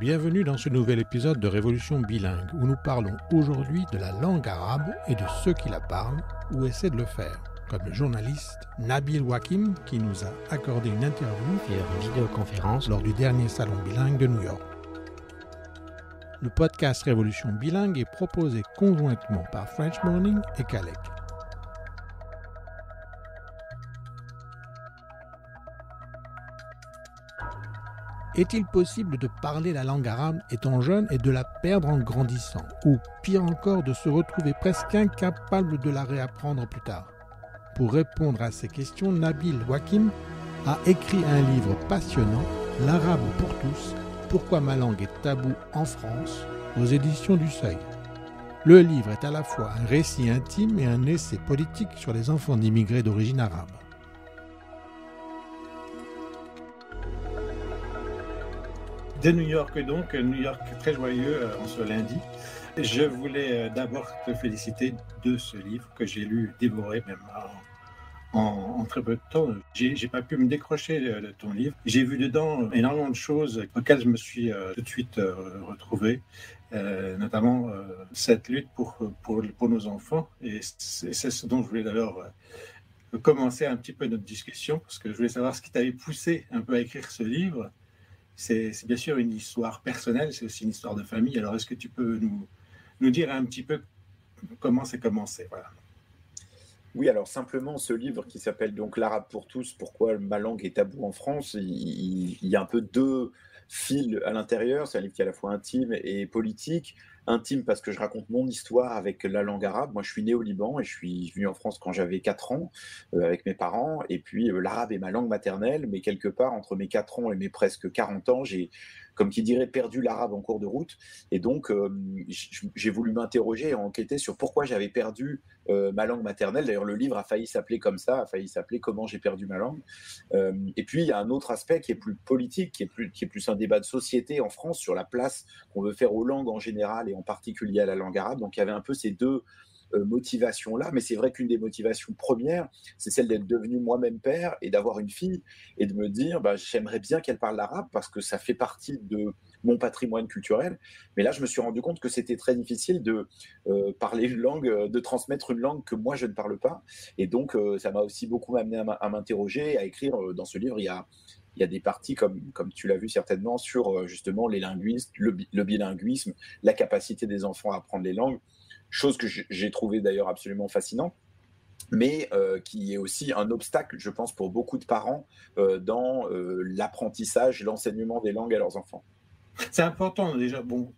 Bienvenue dans ce nouvel épisode de Révolution bilingue où nous parlons aujourd'hui de la langue arabe et de ceux qui la parlent ou essaient de le faire, comme le journaliste Nabil Wakim qui nous a accordé une interview via vidéoconférence lors du dernier salon bilingue de New York. Le podcast Révolution bilingue est proposé conjointement par French Morning et Kalec. Est-il possible de parler la langue arabe étant jeune et de la perdre en grandissant, ou pire encore de se retrouver presque incapable de la réapprendre plus tard? Pour répondre à ces questions, Nabil Wakim a écrit un livre passionnant, L'arabe pour tous, pourquoi ma langue est taboue en France, aux éditions du Seuil. Le livre est à la fois un récit intime et un essai politique sur les enfants d'immigrés d'origine arabe. De New York donc, New York très joyeux en ce lundi. Je voulais d'abord te féliciter de ce livre que j'ai lu, dévoré même en très peu de temps. J'ai pas pu me décrocher de ton livre. J'ai vu dedans énormément de choses auxquelles je me suis tout de suite retrouvé, notamment cette lutte pour nos enfants. Et c'est ce dont je voulais d'abord commencer un petit peu notre discussion, parce que je voulais savoir ce qui t'avait poussé un peu à écrire ce livre. C'est bien sûr une histoire personnelle, c'est aussi une histoire de famille. Alors, est-ce que tu peux nous dire un petit peu comment c'est commencé? Voilà. Oui, alors simplement, ce livre qui s'appelle donc L'arabe pour tous, pourquoi ma langue est taboue en France, il y a un peu deux fils à l'intérieur. C'est un livre qui est à la fois intime et politique. Intime parce que je raconte mon histoire avec la langue arabe. Moi, je suis né au Liban et je suis venu en France quand j'avais 4 ans avec mes parents. Et puis, l'arabe est ma langue maternelle, mais quelque part, entre mes 4 ans et mes presque 40 ans, j'ai, comme qui dirait, perdu l'arabe en cours de route. Et donc, j'ai voulu m'interroger et enquêter sur pourquoi j'avais perdu ma langue maternelle. D'ailleurs, le livre a failli s'appeler comme ça, a failli s'appeler Comment j'ai perdu ma langue. Et puis, il y a un autre aspect qui est plus politique, qui est plus un débat de société en France sur la place qu'on veut faire aux langues en général et en particulier à la langue arabe. Donc, il y avait un peu ces deux motivations-là. Mais c'est vrai qu'une des motivations premières, c'est celle d'être devenu moi-même père et d'avoir une fille et de me dire, j'aimerais bien qu'elle parle l'arabe parce que ça fait partie de mon patrimoine culturel. Mais là, je me suis rendu compte que c'était très difficile de parler une langue, de transmettre une langue que moi, je ne parle pas. Et donc, ça m'a aussi beaucoup amené à m'interroger, à écrire. Dans ce livre, il y a des parties, comme tu l'as vu certainement, sur justement les linguistes, le bilinguisme, la capacité des enfants à apprendre les langues, chose que j'ai trouvé d'ailleurs absolument fascinante, mais qui est aussi un obstacle, je pense, pour beaucoup de parents dans l'apprentissage, l'enseignement des langues à leurs enfants. C'est important déjà. Bon,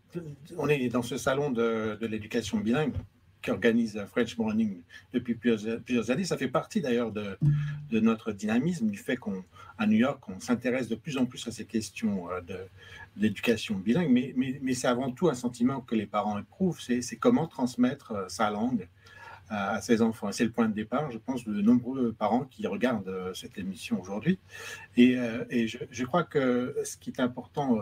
on est dans ce salon de l'éducation bilingue qu'organise French Morning depuis plusieurs années. Ça fait partie d'ailleurs de notre dynamisme, du fait qu'à New York, on s'intéresse de plus en plus à ces questions de l'éducation bilingue, mais c'est avant tout un sentiment que les parents éprouvent, c'est comment transmettre sa langue à ses enfants. Et c'est le point de départ, je pense, de nombreux parents qui regardent cette émission aujourd'hui. Et je crois que ce qui est important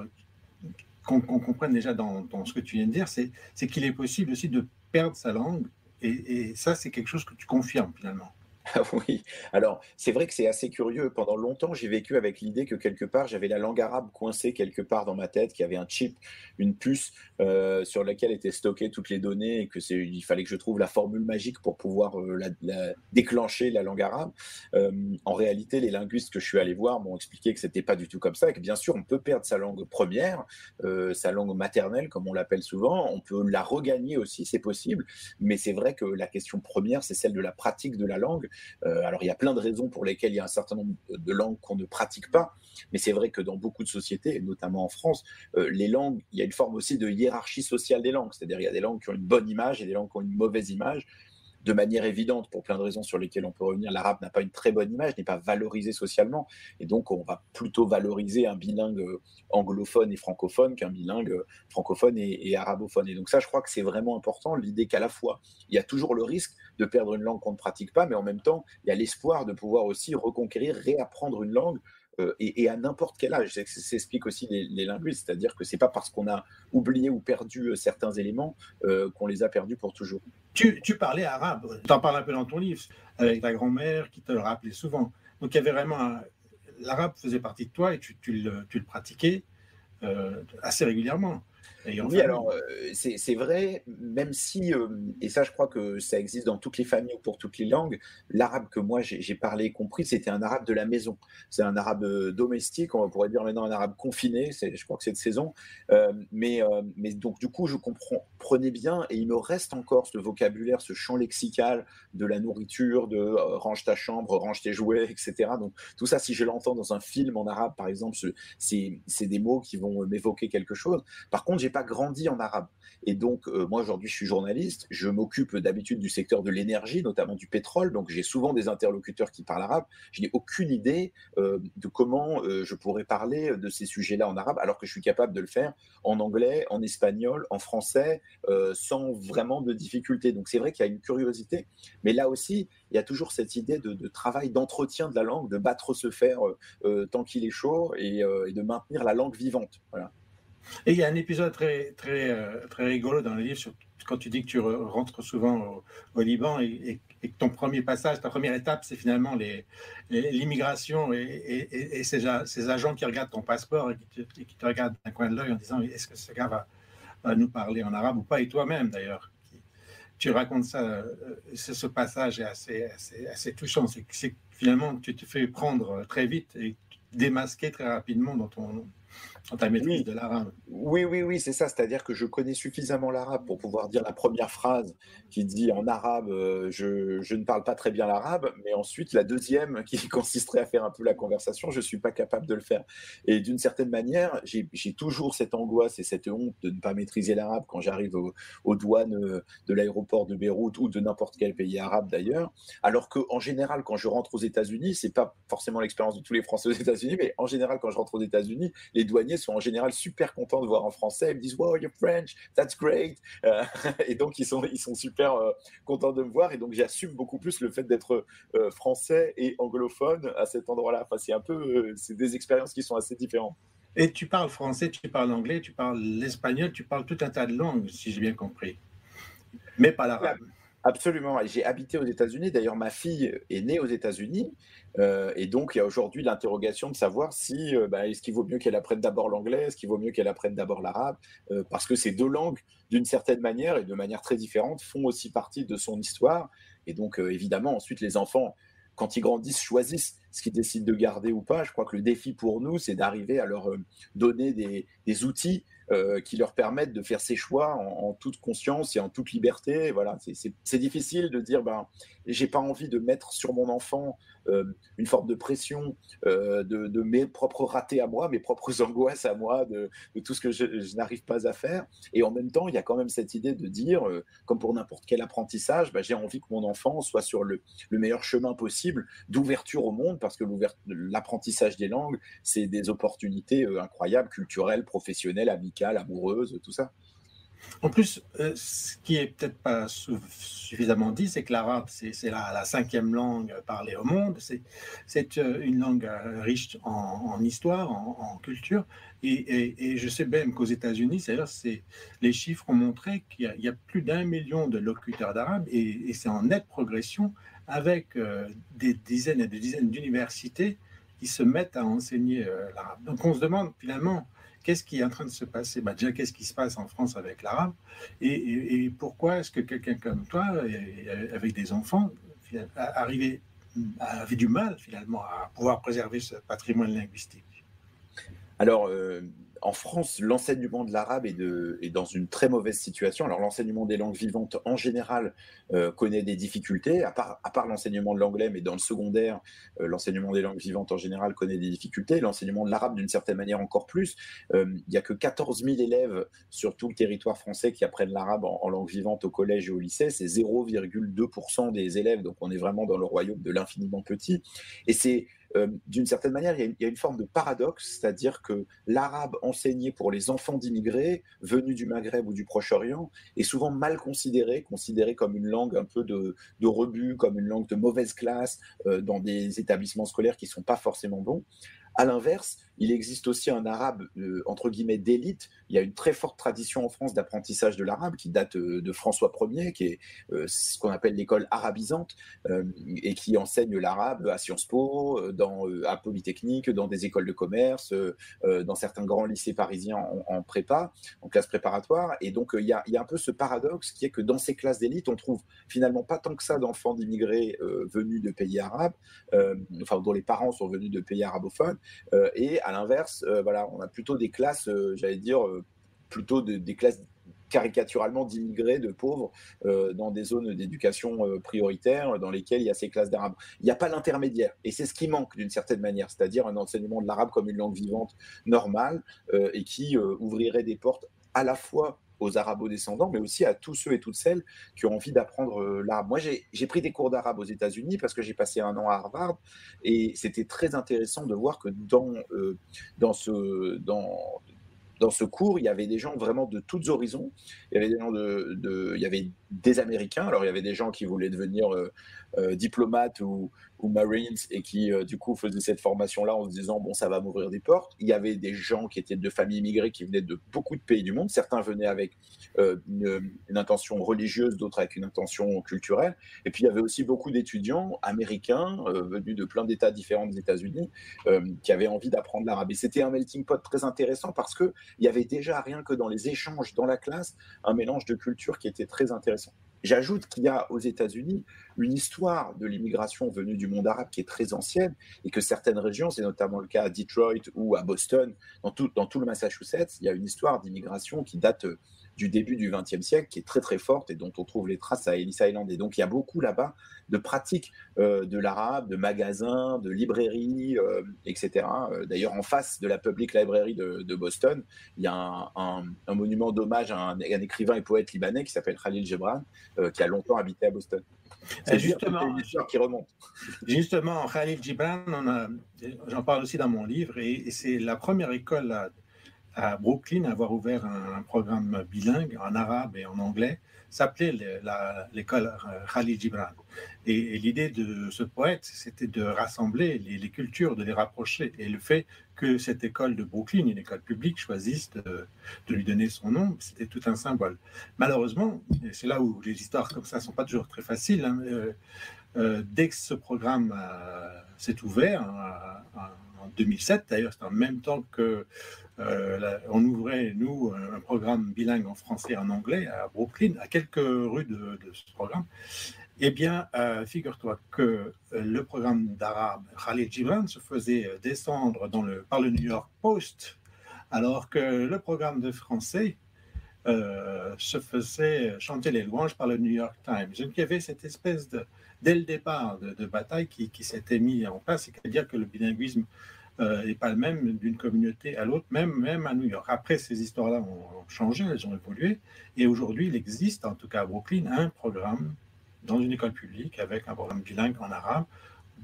qu'on comprenne déjà dans ce que tu viens de dire, c'est qu'il est possible aussi de perdre sa langue, et ça, c'est quelque chose que tu confirmes finalement. Ah oui, alors c'est vrai que c'est assez curieux. Pendant longtemps, j'ai vécu avec l'idée que quelque part, j'avais la langue arabe coincée quelque part dans ma tête, qu'il y avait un chip, une puce sur laquelle étaient stockées toutes les données et il fallait que je trouve la formule magique pour pouvoir déclencher la langue arabe. En réalité, les linguistes que je suis allé voir m'ont expliqué que c'était pas du tout comme ça et que bien sûr, on peut perdre sa langue première, sa langue maternelle, comme on l'appelle souvent. On peut la regagner aussi, c'est possible, mais c'est vrai que la question première, c'est celle de la pratique de la langue. Alors, il y a plein de raisons pour lesquelles il y a un certain nombre de langues qu'on ne pratique pas, mais c'est vrai que dans beaucoup de sociétés, et notamment en France, les langues, il y a une forme aussi de hiérarchie sociale des langues, c'est-à-dire il y a des langues qui ont une bonne image et des langues qui ont une mauvaise image, de manière évidente, pour plein de raisons sur lesquelles on peut revenir. L'arabe n'a pas une très bonne image, n'est pas valorisé socialement, et donc on va plutôt valoriser un bilingue anglophone et francophone qu'un bilingue francophone et arabophone. Et donc ça, je crois que c'est vraiment important, l'idée qu'à la fois, il y a toujours le risque de perdre une langue qu'on ne pratique pas, mais en même temps, il y a l'espoir de pouvoir aussi reconquérir, réapprendre une langue, et à n'importe quel âge. Ça explique aussi les linguistes, c'est-à-dire que c'est pas parce qu'on a oublié ou perdu certains éléments qu'on les a perdus pour toujours. Tu parlais arabe, tu en parles un peu dans ton livre, avec ta grand-mère qui te le rappelait souvent. Donc il y avait vraiment l'arabe faisait partie de toi et tu le pratiquais. assez régulièrement. Oui, alors c'est vrai, même si, et ça je crois que ça existe dans toutes les familles ou pour toutes les langues, l'arabe que moi j'ai parlé et compris, c'était un arabe de la maison. C'est un arabe domestique, on pourrait dire maintenant un arabe confiné, je crois que c'est de saison. Mais donc du coup, je comprenais bien et il me reste encore ce vocabulaire, ce champ lexical de la nourriture, de range ta chambre, range tes jouets, etc. Donc tout ça, si je l'entends dans un film en arabe, par exemple, c'est des mots qui vont m'évoquer quelque chose. Par contre, j'ai pas grandi en arabe. Et donc, moi, aujourd'hui, je suis journaliste. Je m'occupe d'habitude du secteur de l'énergie, notamment du pétrole. Donc, j'ai souvent des interlocuteurs qui parlent arabe. Je n'ai aucune idée de comment je pourrais parler de ces sujets-là en arabe, alors que je suis capable de le faire en anglais, en espagnol, en français, sans vraiment de difficulté. Donc, c'est vrai qu'il y a une curiosité. Mais là aussi, il y a toujours cette idée de travail, d'entretien de la langue, de battre ce fer tant qu'il est chaud et de maintenir la langue vivante. Voilà. Et il y a un épisode très rigolo dans le livre quand tu dis que tu rentres souvent au Liban et que ton premier passage, ta première étape, c'est finalement l'immigration et ces agents qui regardent ton passeport et qui te regardent d'un coin de l'œil en disant est-ce que ce gars va nous parler en arabe ou pas, et toi-même d'ailleurs. Tu racontes ça, ce passage est assez touchant. C'est que finalement, tu te fais prendre très vite et démasquer très rapidement dans ta maîtrise Oui, de l'arabe. oui, c'est ça. C'est-à-dire que je connais suffisamment l'arabe pour pouvoir dire la première phrase qui dit en arabe je ne parle pas très bien l'arabe, mais ensuite la deuxième qui consisterait à faire un peu la conversation, je ne suis pas capable de le faire. Et d'une certaine manière, j'ai toujours cette angoisse et cette honte de ne pas maîtriser l'arabe quand j'arrive aux douanes de l'aéroport de Beyrouth ou de n'importe quel pays arabe d'ailleurs. Alors qu'en général, quand je rentre aux États-Unis, c'est pas forcément l'expérience de tous les Français aux États-Unis, mais en général, quand je rentre aux États-Unis, les douaniers sont en général super contents de voir en français. Ils me disent wow, you're French, that's great. Et donc ils sont super contents de me voir. Et donc j'assume beaucoup plus le fait d'être français et anglophone à cet endroit-là. Enfin, c'est des expériences qui sont assez différentes. Et tu parles français, tu parles anglais, tu parles l'espagnol, tu parles tout un tas de langues, si j'ai bien compris, mais pas Oui, l'arabe. absolument. J'ai habité aux États-Unis. D'ailleurs, ma fille est née aux États-Unis. Et donc, il y a aujourd'hui l'interrogation de savoir si est-ce qu'il vaut mieux qu'elle apprenne d'abord l'anglais, est-ce qu'il vaut mieux qu'elle apprenne d'abord l'arabe, parce que ces deux langues, d'une certaine manière et de manière très différente, font aussi partie de son histoire. Et donc, évidemment, ensuite, les enfants, quand ils grandissent, choisissent ce qu'ils décident de garder ou pas. Je crois que le défi pour nous, c'est d'arriver à leur donner des outils qui leur permettent de faire ces choix en toute conscience et en toute liberté. Voilà, c'est difficile de dire, j'ai pas envie de mettre sur mon enfant une forme de pression de mes propres ratés à moi, mes propres angoisses à moi, de tout ce que je n'arrive pas à faire. Et en même temps, il y a quand même cette idée de dire, comme pour n'importe quel apprentissage, j'ai envie que mon enfant soit sur le meilleur chemin possible d'ouverture au monde, parce que l'apprentissage des langues, c'est des opportunités incroyables, culturelles, professionnelles, amicales, amoureuses, tout ça. En plus, ce qui est peut-être pas suffisamment dit, c'est que l'arabe, c'est la cinquième langue parlée au monde. C'est une langue riche en histoire, en culture. Et je sais même qu'aux États-Unis, les chiffres ont montré qu'il y a plus d'1 million de locuteurs d'arabe et c'est en nette progression avec des dizaines et des dizaines d'universités qui se mettent à enseigner l'arabe. Donc on se demande finalement qu'est-ce qui est en train de se passer? Déjà, qu'est-ce qui se passe en France avec l'arabe? Et pourquoi est-ce que quelqu'un comme toi, avec des enfants, avait du mal finalement à pouvoir préserver ce patrimoine linguistique? Alors, en France, l'enseignement de l'arabe est dans une très mauvaise situation. Alors, l'enseignement des langues vivantes, en général, connaît des difficultés, à part l'enseignement de l'anglais, mais dans le secondaire, l'enseignement des langues vivantes, en général, connaît des difficultés. L'enseignement de l'arabe, d'une certaine manière, encore plus. Il n'y a que 14 000 élèves sur tout le territoire français qui apprennent l'arabe en langue vivante au collège et au lycée. C'est 0,2% des élèves, donc on est vraiment dans le royaume de l'infiniment petit. Et c'est d'une certaine manière, il y a une forme de paradoxe, c'est-à-dire que l'arabe enseigné pour les enfants d'immigrés venus du Maghreb ou du Proche-Orient est souvent mal considéré comme une langue un peu de rebut, comme une langue de mauvaise classe dans des établissements scolaires qui ne sont pas forcément bons. À l'inverse, il existe aussi un arabe, entre guillemets, d'élite. Il y a une très forte tradition en France d'apprentissage de l'arabe qui date de François Ier, qui est ce qu'on appelle l'école arabisante, et qui enseigne l'arabe à Sciences Po, à Polytechnique, dans des écoles de commerce, dans certains grands lycées parisiens en prépa, en classe préparatoire. Et donc, il y a un peu ce paradoxe qui est que dans ces classes d'élite, on trouve finalement pas tant que ça d'enfants d'immigrés venus de pays arabes, dont les parents sont venus de pays arabophones. Et à l'inverse, voilà, on a plutôt des classes, j'allais dire, plutôt des classes caricaturalement d'immigrés, de pauvres, dans des zones d'éducation prioritaire, dans lesquelles il y a ces classes d'arabe. Il n'y a pas l'intermédiaire, et c'est ce qui manque d'une certaine manière, c'est-à-dire un enseignement de l'arabe comme une langue vivante normale, et qui ouvrirait des portes à la fois aux arabo-descendants, mais aussi à tous ceux et toutes celles qui ont envie d'apprendre l'arabe. Moi, j'ai pris des cours d'arabe aux États-Unis parce que j'ai passé un an à Harvard, et c'était très intéressant de voir que dans ce cours, il y avait des gens vraiment de tous horizons. Il y avait des gens il y avait des Américains. Alors, il y avait des gens qui voulaient devenir diplomates ou Marines et qui, du coup, faisaient cette formation-là en se disant, bon, ça va m'ouvrir des portes. Il y avait des gens qui étaient de familles immigrées qui venaient de beaucoup de pays du monde. Certains venaient avec une intention religieuse, d'autres avec une intention culturelle. Et puis, il y avait aussi beaucoup d'étudiants américains venus de plein d'États différents des États-Unis qui avaient envie d'apprendre l'arabe. Et c'était un melting pot très intéressant parce qu'il y avait déjà, rien que dans les échanges dans la classe, un mélange de cultures qui était très intéressant. J'ajoute qu'il y a aux États-Unis une histoire de l'immigration venue du monde arabe qui est très ancienne et que certaines régions, c'est notamment le cas à Detroit ou à Boston, dans tout le Massachusetts, il y a une histoire d'immigration qui date du début du XXe siècle, qui est très très forte et dont on trouve les traces à Ellis Island. Et donc il y a beaucoup là-bas de pratiques de l'arabe, de magasins, de librairies, etc. D'ailleurs, en face de la Public Library de Boston, il y a un monument d'hommage à un écrivain et poète libanais qui s'appelle Khalil Gibran, qui a longtemps habité à Boston. C'est justement, une histoire qui remonte. Justement, Khalil Gibran, j'en parle aussi dans mon livre, et c'est la première école à Brooklyn à avoir ouvert un programme bilingue en arabe et en anglais, s'appelait l'école Khalil Gibran. Et l'idée de ce poète, c'était de rassembler les cultures, de les rapprocher. Et le fait que cette école de Brooklyn, une école publique, choisisse de lui donner son nom, c'était tout un symbole. Malheureusement, et c'est là où les histoires comme ça ne sont pas toujours très faciles, dès que ce programme s'est ouvert, en 2007 d'ailleurs, c'est en même temps que on ouvrait, nous, un programme bilingue en français et en anglais à Brooklyn, à quelques rues de ce programme. Eh bien, figure-toi que le programme d'arabe Khalil Gibran se faisait descendre par le New York Post, alors que le programme de français se faisait chanter les louanges par le New York Times. Donc, il y avait cette espèce dès le départ, de bataille qui s'était mise en place, c'est-à-dire que le bilinguisme n'est pas le même d'une communauté à l'autre, même à New York. Après, ces histoires-là ont changé, elles ont évolué, et aujourd'hui, il existe, en tout cas à Brooklyn, un programme dans une école publique avec un programme bilingue en arabe,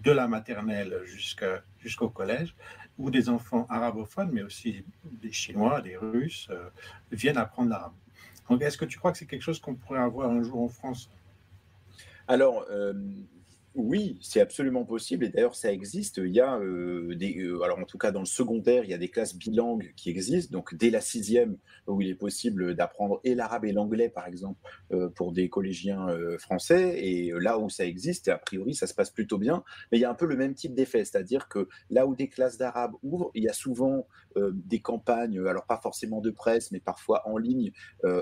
de la maternelle jusqu'au collège, où des enfants arabophones, mais aussi des Chinois, des Russes, viennent apprendre l'arabe. Donc, est-ce que tu crois que c'est quelque chose qu'on pourrait avoir un jour en France ? Alors, oui, c'est absolument possible et d'ailleurs ça existe. Il y a alors en tout cas dans le secondaire, il y a des classes bilingues qui existent. Donc dès la 6e, où il est possible d'apprendre et l'arabe et l'anglais par exemple pour des collégiens français. Et là où ça existe, et a priori ça se passe plutôt bien. Mais il y a un peu le même type d'effet, c'est-à-dire que là où des classes d'arabe ouvrent, il y a souvent des campagnes, alors pas forcément de presse, mais parfois en ligne,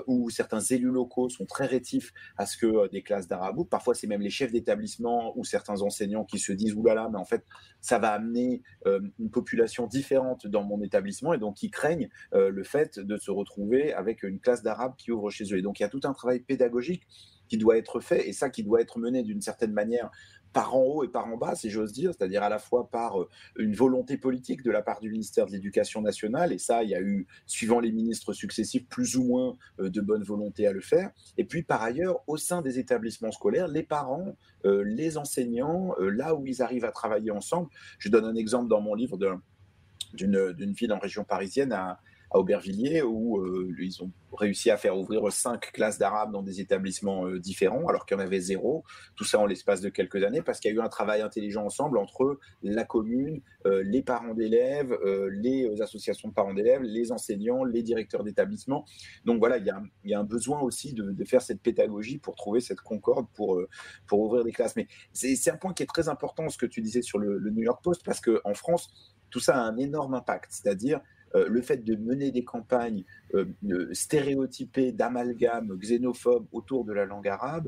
où certains élus locaux sont très rétifs à ce que des classes d'arabe ouvrent. Parfois c'est même les chefs d'établissement ou certains enseignants qui se disent oulala, mais en fait ça va amener une population différente dans mon établissement et donc qui craignent le fait de se retrouver avec une classe d'arabe qui ouvre chez eux. Et donc il y a tout un travail pédagogique qui doit être fait et ça qui doit être mené d'une certaine manière par en haut et par en bas, si j'ose dire, c'est-à-dire à la fois par une volonté politique de la part du ministère de l'Éducation nationale, et ça, il y a eu, suivant les ministres successifs, plus ou moins de bonne volonté à le faire, et puis par ailleurs, au sein des établissements scolaires, les parents, les enseignants, là où ils arrivent à travailler ensemble. Je donne un exemple dans mon livre d'une ville en région parisienne à Aubervilliers, où ils ont réussi à faire ouvrir 5 classes d'arabe dans des établissements différents, alors qu'il y en avait 0. Tout ça en l'espace de quelques années, parce qu'il y a eu un travail intelligent ensemble entre la commune, les parents d'élèves, les associations de parents d'élèves, les enseignants, les directeurs d'établissement. Donc voilà, il y a un besoin aussi de faire cette pédagogie pour trouver cette concorde pour ouvrir des classes. Mais c'est un point qui est très important, ce que tu disais sur le New York Post, parce qu'en France, tout ça a un énorme impact. C'est-à-dire le fait de mener des campagnes stéréotypées, d'amalgames xénophobes autour de la langue arabe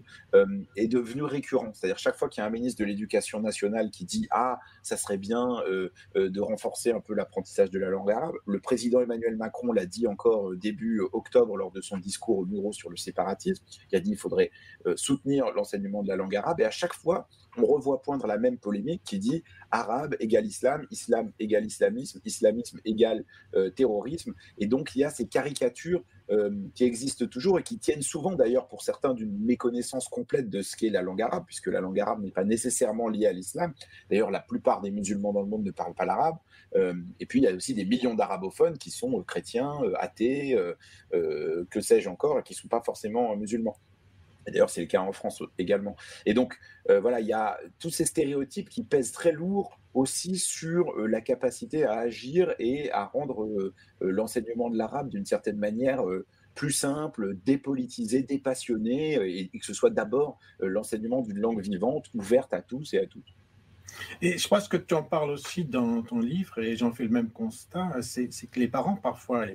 est devenu récurrent. C'est-à-dire chaque fois qu'il y a un ministre de l'Éducation nationale qui dit « Ah, ça serait bien de renforcer un peu l'apprentissage de la langue arabe », le président Emmanuel Macron l'a dit encore début octobre lors de son discours au Muro sur le séparatisme, il a dit qu'il faudrait soutenir l'enseignement de la langue arabe, et à chaque fois, on revoit poindre la même polémique qui dit « arabe égale islam, islam égale islamisme, islamisme égale terrorisme ». Et donc, il y a ces caricatures qui existent toujours et qui tiennent souvent d'ailleurs pour certains d'une méconnaissance complète de ce qu'est la langue arabe, puisque la langue arabe n'est pas nécessairement liée à l'islam. D'ailleurs, la plupart des musulmans dans le monde ne parlent pas l'arabe. Et puis, il y a aussi des millions d'arabophones qui sont chrétiens, athées, que sais-je encore, et qui ne sont pas forcément musulmans. Et d'ailleurs, c'est le cas en France également. Et donc, voilà, il y a tous ces stéréotypes qui pèsent très lourd aussi sur la capacité à agir et à rendre l'enseignement de l'arabe d'une certaine manière plus simple, dépolitisé, dépassionné, et que ce soit d'abord l'enseignement d'une langue vivante, ouverte à tous et à toutes. Et je pense que tu en parles aussi dans ton livre, et j'en fais le même constat, c'est que les parents, parfois,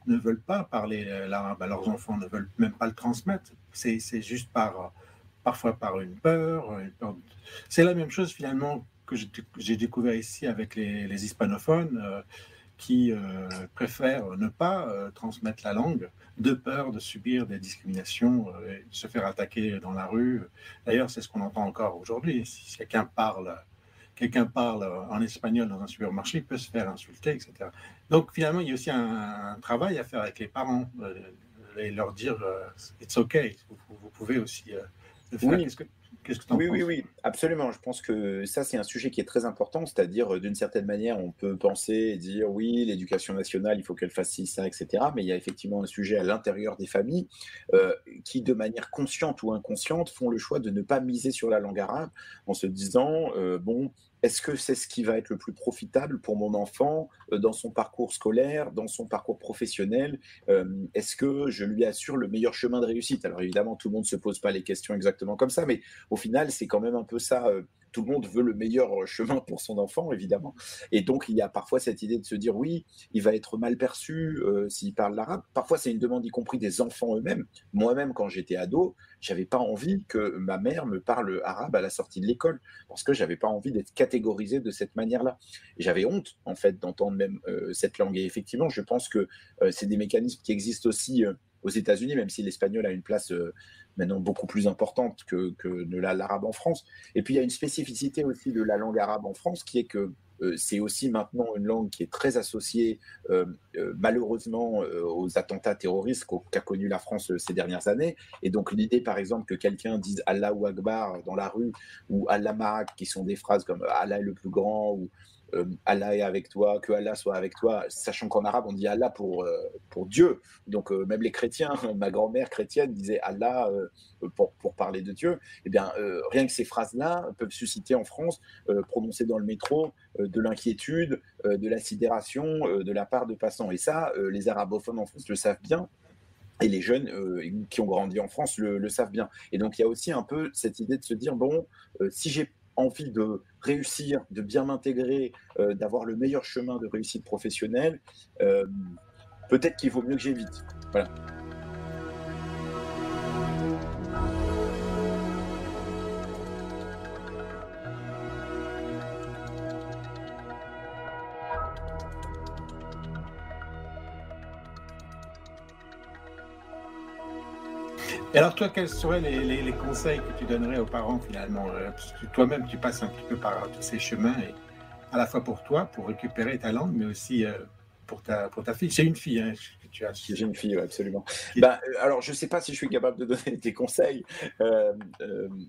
ne veulent pas parler l'arabe à leurs enfants, ne veulent même pas le transmettre. C'est juste parfois par une peur. C'est la même chose finalement que j'ai découvert ici avec les hispanophones qui préfèrent ne pas transmettre la langue de peur de subir des discriminations, et de se faire attaquer dans la rue. D'ailleurs, c'est ce qu'on entend encore aujourd'hui. Si quelqu'un parle en espagnol dans un supermarché, il peut se faire insulter, etc. Donc finalement, il y a aussi un travail à faire avec les parents et leur dire it's okay, vous pouvez aussi le faire. Oui. Qu'est-ce que tu en penses? Oui, absolument. Je pense que ça, c'est un sujet qui est très important. C'est-à-dire, d'une certaine manière, on peut penser et dire oui, l'éducation nationale, il faut qu'elle fasse ci, ça, etc. Mais il y a effectivement un sujet à l'intérieur des familles qui, de manière consciente ou inconsciente, font le choix de ne pas miser sur la langue arabe en se disant bon, est-ce que c'est ce qui va être le plus profitable pour mon enfant dans son parcours scolaire, dans son parcours professionnel? Est-ce que je lui assure le meilleur chemin de réussite? Alors évidemment, tout le monde ne se pose pas les questions exactement comme ça, mais au final, c'est quand même un peu ça. Tout le monde veut le meilleur chemin pour son enfant, évidemment. Et donc, il y a parfois cette idée de se dire, oui, il va être mal perçu s'il parle l'arabe. Parfois, c'est une demande, y compris des enfants eux-mêmes. Moi-même, quand j'étais ado, j'avais pas envie que ma mère me parle arabe à la sortie de l'école, parce que j'avais pas envie d'être catégorisé de cette manière-là. Et j'avais honte, en fait, d'entendre même cette langue. Et effectivement, je pense que c'est des mécanismes qui existent aussi aux États-Unis, même si l'espagnol a une place maintenant beaucoup plus importante que de l'arabe en France. Et puis, il y a une spécificité aussi de la langue arabe en France, qui est que c'est aussi maintenant une langue qui est très associée, malheureusement, aux attentats terroristes qu'a connu la France ces dernières années. Et donc, l'idée, par exemple, que quelqu'un dise Allahu Akbar dans la rue, ou Allah Ma'ak, qui sont des phrases comme Allah est le plus grand, ou Allah est avec toi, que Allah soit avec toi, sachant qu'en arabe on dit Allah pour Dieu. Donc même les chrétiens, ma grand-mère chrétienne disait Allah pour parler de Dieu. Eh bien, rien que ces phrases-là peuvent susciter en France, prononcées dans le métro, de l'inquiétude, de la sidération de la part de passants. Et ça, les arabophones en France le savent bien. Et les jeunes qui ont grandi en France le savent bien. Et donc, il y a aussi un peu cette idée de se dire, bon, si j'ai envie de réussir, de bien m'intégrer, d'avoir le meilleur chemin de réussite professionnelle, peut-être qu'il vaut mieux que j'évite. Voilà. Et alors toi, quels seraient les conseils que tu donnerais aux parents finalement? Parce que toi-même, tu passes un petit peu par tous ces chemins, et à la fois pour toi, pour récupérer ta langue, mais aussi pour ta fille. C'est une fille hein, que tu as. J'ai une fille, ouais, absolument. Qui- Alors, je ne sais pas si je suis capable de donner des conseils,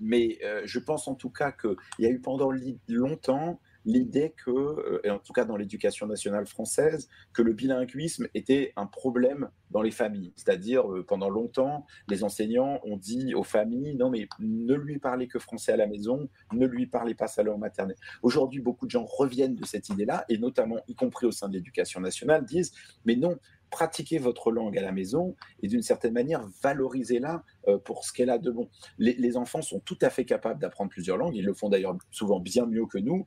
mais je pense en tout cas qu'il y a eu pendant longtemps l'idée que, et en tout cas dans l'éducation nationale française, que le bilinguisme était un problème dans les familles. C'est-à-dire, pendant longtemps, les enseignants ont dit aux familles: non, mais ne lui parlez que français à la maison, ne lui parlez pas sa langue maternelle. Aujourd'hui, beaucoup de gens reviennent de cette idée-là, et notamment, y compris au sein de l'éducation nationale, disent: mais non, pratiquez votre langue à la maison et d'une certaine manière, valorisez-la pour ce qu'elle a de bon. Les enfants sont tout à fait capables d'apprendre plusieurs langues, ils le font d'ailleurs souvent bien mieux que nous,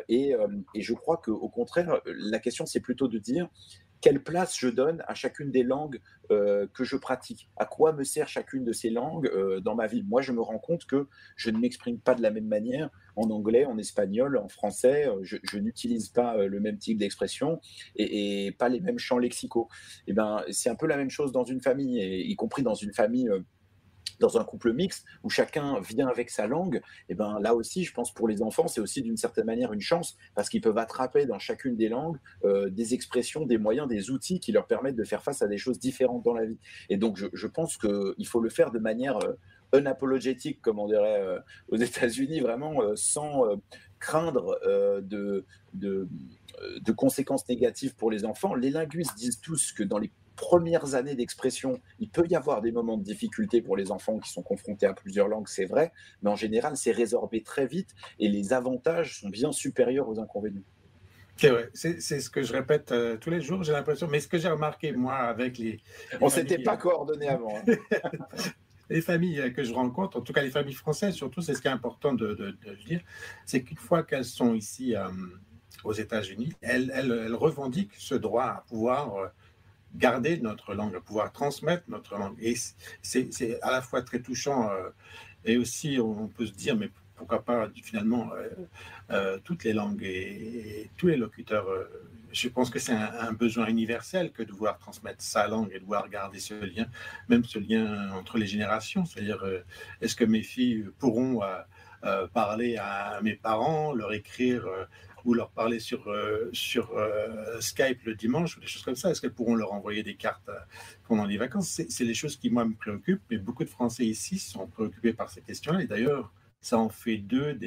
et je crois qu'au contraire, la question c'est plutôt de dire quelle place je donne à chacune des langues que je pratique. À quoi me sert chacune de ces langues dans ma vie? Moi, je me rends compte que je ne m'exprime pas de la même manière en anglais, en espagnol, en français. Je n'utilise pas le même type d'expression et pas les mêmes champs lexicaux. Et ben, c'est un peu la même chose dans une famille, et y compris dans une famille dans un couple mixte où chacun vient avec sa langue, et ben là aussi, je pense pour les enfants, c'est aussi d'une certaine manière une chance parce qu'ils peuvent attraper dans chacune des langues des expressions, des moyens, des outils qui leur permettent de faire face à des choses différentes dans la vie. Et donc, je pense qu'il faut le faire de manière unapologétique, comme on dirait aux États-Unis, vraiment sans craindre de conséquences négatives pour les enfants. Les linguistes disent tous que dans les premières années d'expression, il peut y avoir des moments de difficulté pour les enfants qui sont confrontés à plusieurs langues, c'est vrai, mais en général, c'est résorbé très vite et les avantages sont bien supérieurs aux inconvénients. C'est vrai, c'est ce que je répète tous les jours, j'ai l'impression. Mais ce que j'ai remarqué, moi, avec on ne s'était pas coordonné avant. Hein. Les familles que je rencontre, en tout cas les familles françaises, surtout, c'est ce qui est important de dire, c'est qu'une fois qu'elles sont ici aux États-Unis, elles revendiquent ce droit à pouvoir garder notre langue, à pouvoir transmettre notre langue. Et c'est à la fois très touchant et aussi on peut se dire, mais pourquoi pas finalement toutes les langues et tous les locuteurs. Je pense que c'est un besoin universel que de vouloir transmettre sa langue et de vouloir garder ce lien, même ce lien entre les générations. C'est-à-dire, est-ce que mes filles pourront parler à mes parents, leur écrire ou leur parler sur Skype le dimanche ou des choses comme ça? Est-ce qu'elles pourront leur envoyer des cartes pendant les vacances? C'est les choses qui, moi, me préoccupent. Mais beaucoup de Français ici sont préoccupés par ces questions-là. Et d'ailleurs, ça en fait d'eux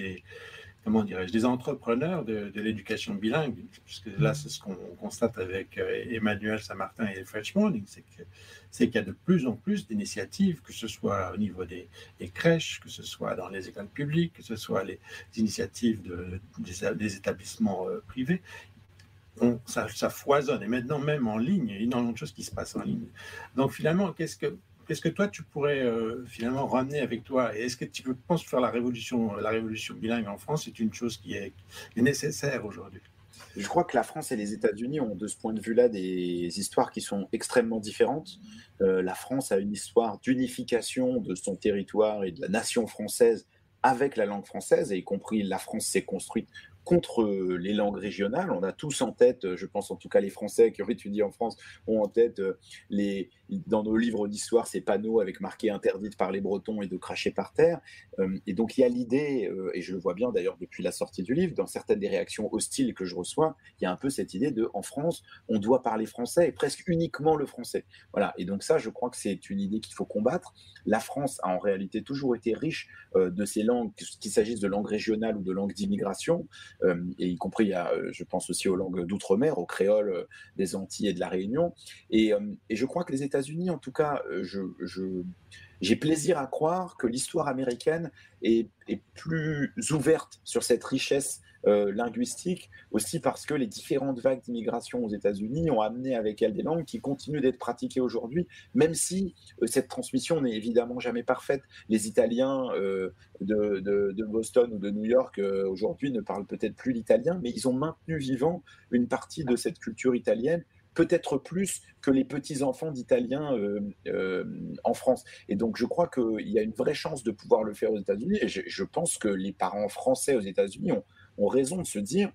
comment dirais-je, des entrepreneurs de l'éducation bilingue, puisque là, c'est ce qu'on constate avec Emmanuel Saint-Martin et French Morning, c'est qu'il y a de plus en plus d'initiatives, que ce soit au niveau des crèches, que ce soit dans les écoles publiques, que ce soit les initiatives des établissements privés. Ça foisonne, et maintenant même en ligne, il y a énormément de choses qui se passent en ligne. Donc finalement, qu'est-ce que toi tu pourrais finalement ramener avec toi? Et est-ce que tu penses faire la révolution bilingue en France? C'est une chose qui est nécessaire aujourd'hui. Je crois que la France et les États-Unis ont de ce point de vue-là des histoires qui sont extrêmement différentes. La France a une histoire d'unification de son territoire et de la nation française avec la langue française, et y compris la France s'est construite contre les langues régionales. On a tous en tête, je pense en tout cas les Français qui ont étudié en France, ont en tête dans nos livres d'histoire ces panneaux avec marqué interdite par les Bretons et de cracher par terre. Et donc il y a l'idée, et je le vois bien d'ailleurs depuis la sortie du livre, dans certaines des réactions hostiles que je reçois, il y a un peu cette idée en France, on doit parler français et presque uniquement le français. Voilà. Et donc ça, je crois que c'est une idée qu'il faut combattre. La France a en réalité toujours été riche de ces langues, qu'il s'agisse de langues régionales ou de langues d'immigration. Et y compris, je pense aussi aux langues d'outre-mer, au créole des Antilles et de la Réunion. Et je crois que les États-Unis, en tout cas, j'ai plaisir à croire que l'histoire américaine est plus ouverte sur cette richesse linguistique, aussi parce que les différentes vagues d'immigration aux États-Unis ont amené avec elles des langues qui continuent d'être pratiquées aujourd'hui, même si cette transmission n'est évidemment jamais parfaite. Les Italiens de Boston ou de New York aujourd'hui ne parlent peut-être plus l'italien, mais ils ont maintenu vivant une partie de cette culture italienne, peut-être plus que les petits-enfants d'Italiens en France. Et donc, je crois qu'il y a une vraie chance de pouvoir le faire aux États-Unis. Et je pense que les parents français aux États-Unis ont raison de se dire,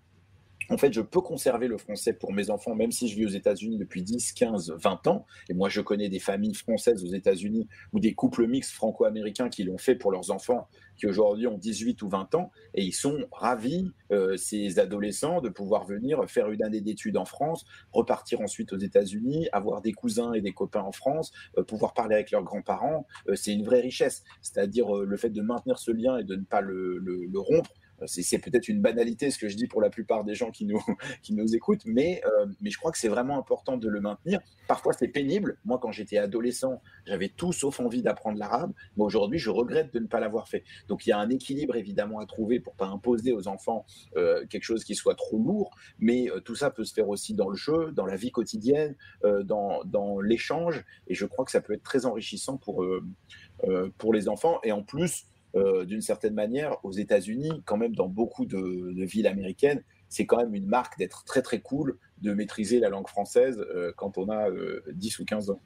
en fait, je peux conserver le français pour mes enfants, même si je vis aux États-Unis depuis 10, 15, 20 ans. Et moi, je connais des familles françaises aux États-Unis ou des couples mixtes franco-américains qui l'ont fait pour leurs enfants, qui aujourd'hui ont 18 ou 20 ans. Et ils sont ravis, ces adolescents, de pouvoir venir faire une année d'études en France, repartir ensuite aux États-Unis, avoir des cousins et des copains en France, pouvoir parler avec leurs grands-parents. C'est une vraie richesse. C'est-à-dire le fait de maintenir ce lien et de ne pas le rompre. C'est peut-être une banalité ce que je dis pour la plupart des gens qui nous, qui nous écoutent, mais je crois que c'est vraiment important de le maintenir. Parfois, c'est pénible. Moi, quand j'étais adolescent, j'avais tout sauf envie d'apprendre l'arabe. Mais aujourd'hui, je regrette de ne pas l'avoir fait. Donc, il y a un équilibre évidemment à trouver pour pas imposer aux enfants quelque chose qui soit trop lourd. Mais tout ça peut se faire aussi dans le jeu, dans la vie quotidienne, dans l'échange. Et je crois que ça peut être très enrichissant pour les enfants. Et en plus, d'une certaine manière, aux États-Unis, quand même dans beaucoup de villes américaines, c'est quand même une marque d'être très très cool de maîtriser la langue française quand on a 10 ou 15 ans.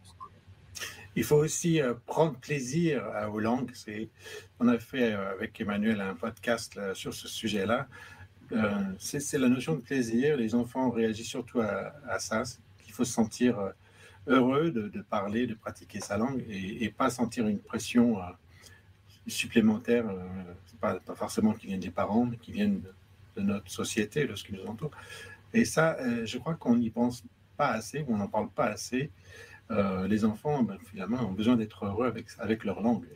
Il faut aussi prendre plaisir aux langues. On a fait avec Emmanuel un podcast là, sur ce sujet-là. C'est la notion de plaisir. Les enfants réagissent surtout à ça. Il faut se sentir heureux de parler, de pratiquer sa langue et pas sentir une pression supplémentaire, pas forcément qui viennent des parents, mais qui viennent de notre société, de ce qui nous entoure. Et ça, je crois qu'on n'y pense pas assez, on n'en parle pas assez. Les enfants, finalement, ont besoin d'être heureux avec leur langue.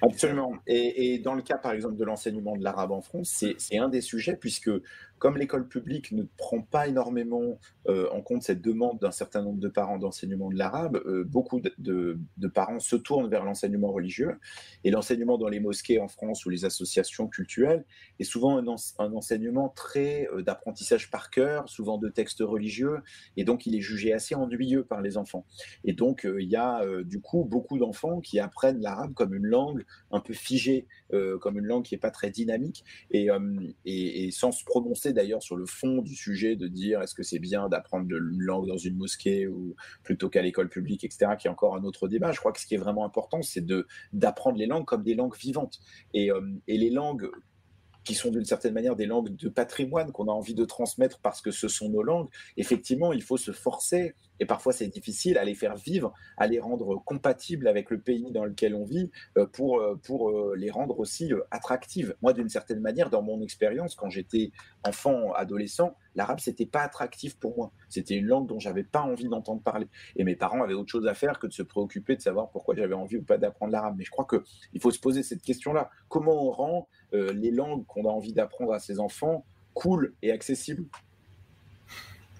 Absolument. Et dans le cas, par exemple, de l'enseignement de l'arabe en France, c'est un des sujets, puisque comme l'école publique ne prend pas énormément en compte cette demande d'un certain nombre de parents d'enseignement de l'arabe, beaucoup de parents se tournent vers l'enseignement religieux. Et l'enseignement dans les mosquées en France ou les associations cultuelles est souvent un enseignement très d'apprentissage par cœur, souvent de textes religieux, et donc il est jugé assez ennuyeux par les enfants. Et donc il y a du coup beaucoup d'enfants qui apprennent l'arabe comme une langue un peu figée, comme une langue qui n'est pas très dynamique, et sans se prononcer d'ailleurs sur le fond du sujet de dire est-ce que c'est bien d'apprendre une langue dans une mosquée ou plutôt qu'à l'école publique, etc., qui est encore un autre débat. Je crois que ce qui est vraiment important, c'est d'apprendre les langues comme des langues vivantes. Et les langues qui sont d'une certaine manière des langues de patrimoine qu'on a envie de transmettre parce que ce sont nos langues, effectivement, il faut se forcer, et parfois c'est difficile, à les faire vivre, à les rendre compatibles avec le pays dans lequel on vit, pour les rendre aussi attractives. Moi, d'une certaine manière, dans mon expérience, quand j'étais enfant, adolescent, l'arabe, c'était pas attractif pour moi. C'était une langue dont j'avais pas envie d'entendre parler. Et mes parents avaient autre chose à faire que de se préoccuper de savoir pourquoi j'avais envie ou pas d'apprendre l'arabe. Mais je crois qu'il faut se poser cette question-là. Comment on rend les langues qu'on a envie d'apprendre à ses enfants cool et accessibles?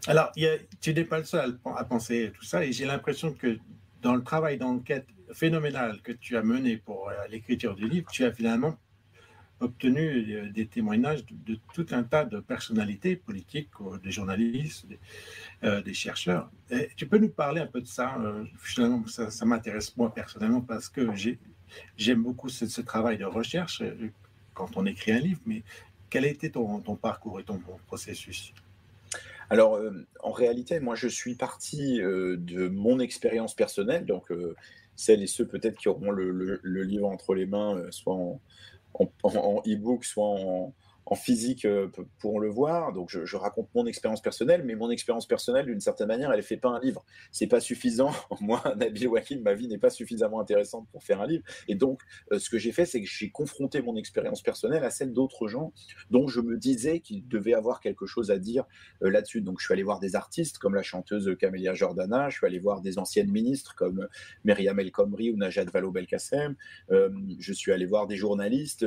Alors, tu n'es pas le seul à penser tout ça, et j'ai l'impression que dans le travail d'enquête phénoménal que tu as mené pour l'écriture du livre, tu as finalement obtenu des témoignages de tout un tas de personnalités politiques, des journalistes, des chercheurs. Et tu peux nous parler un peu de ça? Finalement, ça m'intéresse moi personnellement parce que j'aime beaucoup ce travail de recherche quand on écrit un livre, mais quel a été ton parcours et ton processus? Alors, en réalité, moi, je suis parti de mon expérience personnelle, donc celles et ceux peut-être qui auront le livre entre les mains, soit en e-book, soit en physique, pourront le voir. Donc, je raconte mon expérience personnelle, mais mon expérience personnelle, d'une certaine manière, elle ne fait pas un livre. C'est pas suffisant. Moi, Nabil Wakim, ma vie n'est pas suffisamment intéressante pour faire un livre. Et donc, ce que j'ai fait, c'est que j'ai confronté mon expérience personnelle à celle d'autres gens dont je me disais qu'ils devaient avoir quelque chose à dire là-dessus. Donc, je suis allé voir des artistes comme la chanteuse Camélia Jordana, je suis allé voir des anciennes ministres comme Myriam El Khomri ou Najat Vallaud-Belkacem, je suis allé voir des journalistes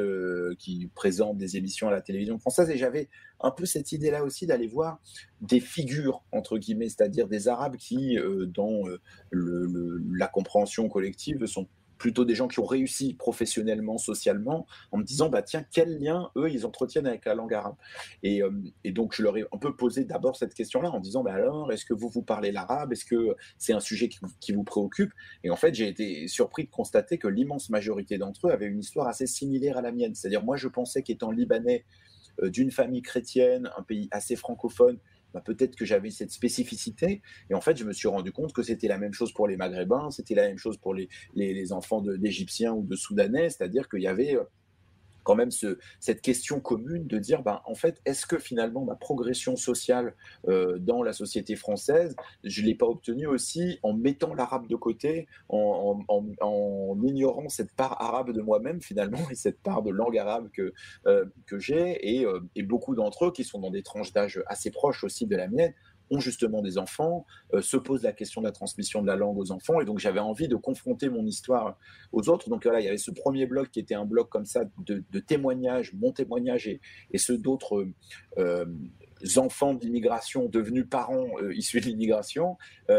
qui présentent des émissions à la télévision française, et j'avais un peu cette idée-là aussi d'aller voir des figures, entre guillemets, c'est-à-dire des Arabes qui, dans la compréhension collective, sont plutôt des gens qui ont réussi professionnellement, socialement, en me disant, bah tiens, quel lien, eux, ils entretiennent avec la langue arabe. Et donc, je leur ai un peu posé d'abord cette question-là, en disant, bah alors, est-ce que vous parlez l'arabe? Est-ce que c'est un sujet qui vous préoccupe? Et en fait, j'ai été surpris de constater que l'immense majorité d'entre eux avaient une histoire assez similaire à la mienne. C'est-à-dire, moi, je pensais qu'étant libanais, d'une famille chrétienne, un pays assez francophone, bah, peut-être que j'avais cette spécificité. Et en fait, je me suis rendu compte que c'était la même chose pour les Maghrébins, c'était la même chose pour les enfants d'Égyptiens ou de Soudanais, c'est-à-dire qu'il y avait quand même cette question commune de dire, ben, en fait, est-ce que finalement ma progression sociale dans la société française, je ne l'ai pas obtenue aussi en mettant l'arabe de côté, en ignorant cette part arabe de moi-même finalement, et cette part de langue arabe que j'ai, et beaucoup d'entre eux qui sont dans des tranches d'âge assez proches aussi de la mienne, ont justement des enfants, se posent la question de la transmission de la langue aux enfants. Et donc, j'avais envie de confronter mon histoire aux autres. Donc, voilà, il y avait ce premier blog qui était un blog comme ça de témoignages, mon témoignage et ceux d'autres enfants d'immigration devenus parents issus de l'immigration.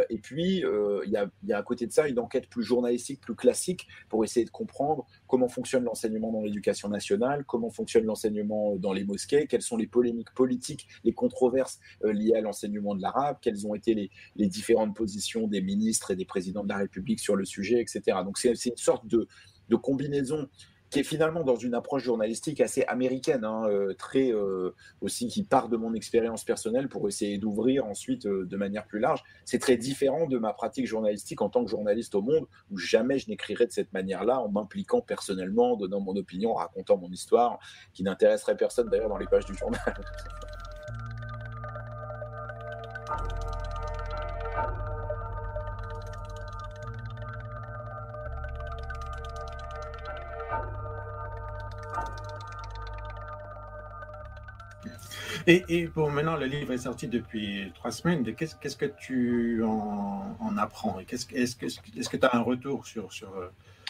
Et puis, il y a à côté de ça une enquête plus journalistique, plus classique, pour essayer de comprendre comment fonctionne l'enseignement dans l'éducation nationale, comment fonctionne l'enseignement dans les mosquées, quelles sont les polémiques politiques, les controverses liées à l'enseignement de l'arabe, quelles ont été les différentes positions des ministres et des présidents de la République sur le sujet, etc. Donc, c'est une sorte de combinaison qui est finalement dans une approche journalistique assez américaine, très aussi qui part de mon expérience personnelle pour essayer d'ouvrir ensuite de manière plus large. C'est très différent de ma pratique journalistique en tant que journaliste au Monde, où jamais je n'écrirais de cette manière-là, en m'impliquant personnellement, donnant mon opinion, racontant mon histoire, qui n'intéresserait personne d'ailleurs dans les pages du journal. Et bon, maintenant, le livre est sorti depuis 3 semaines. Qu'est-ce que tu en apprends? Est-ce que tu as un retour sur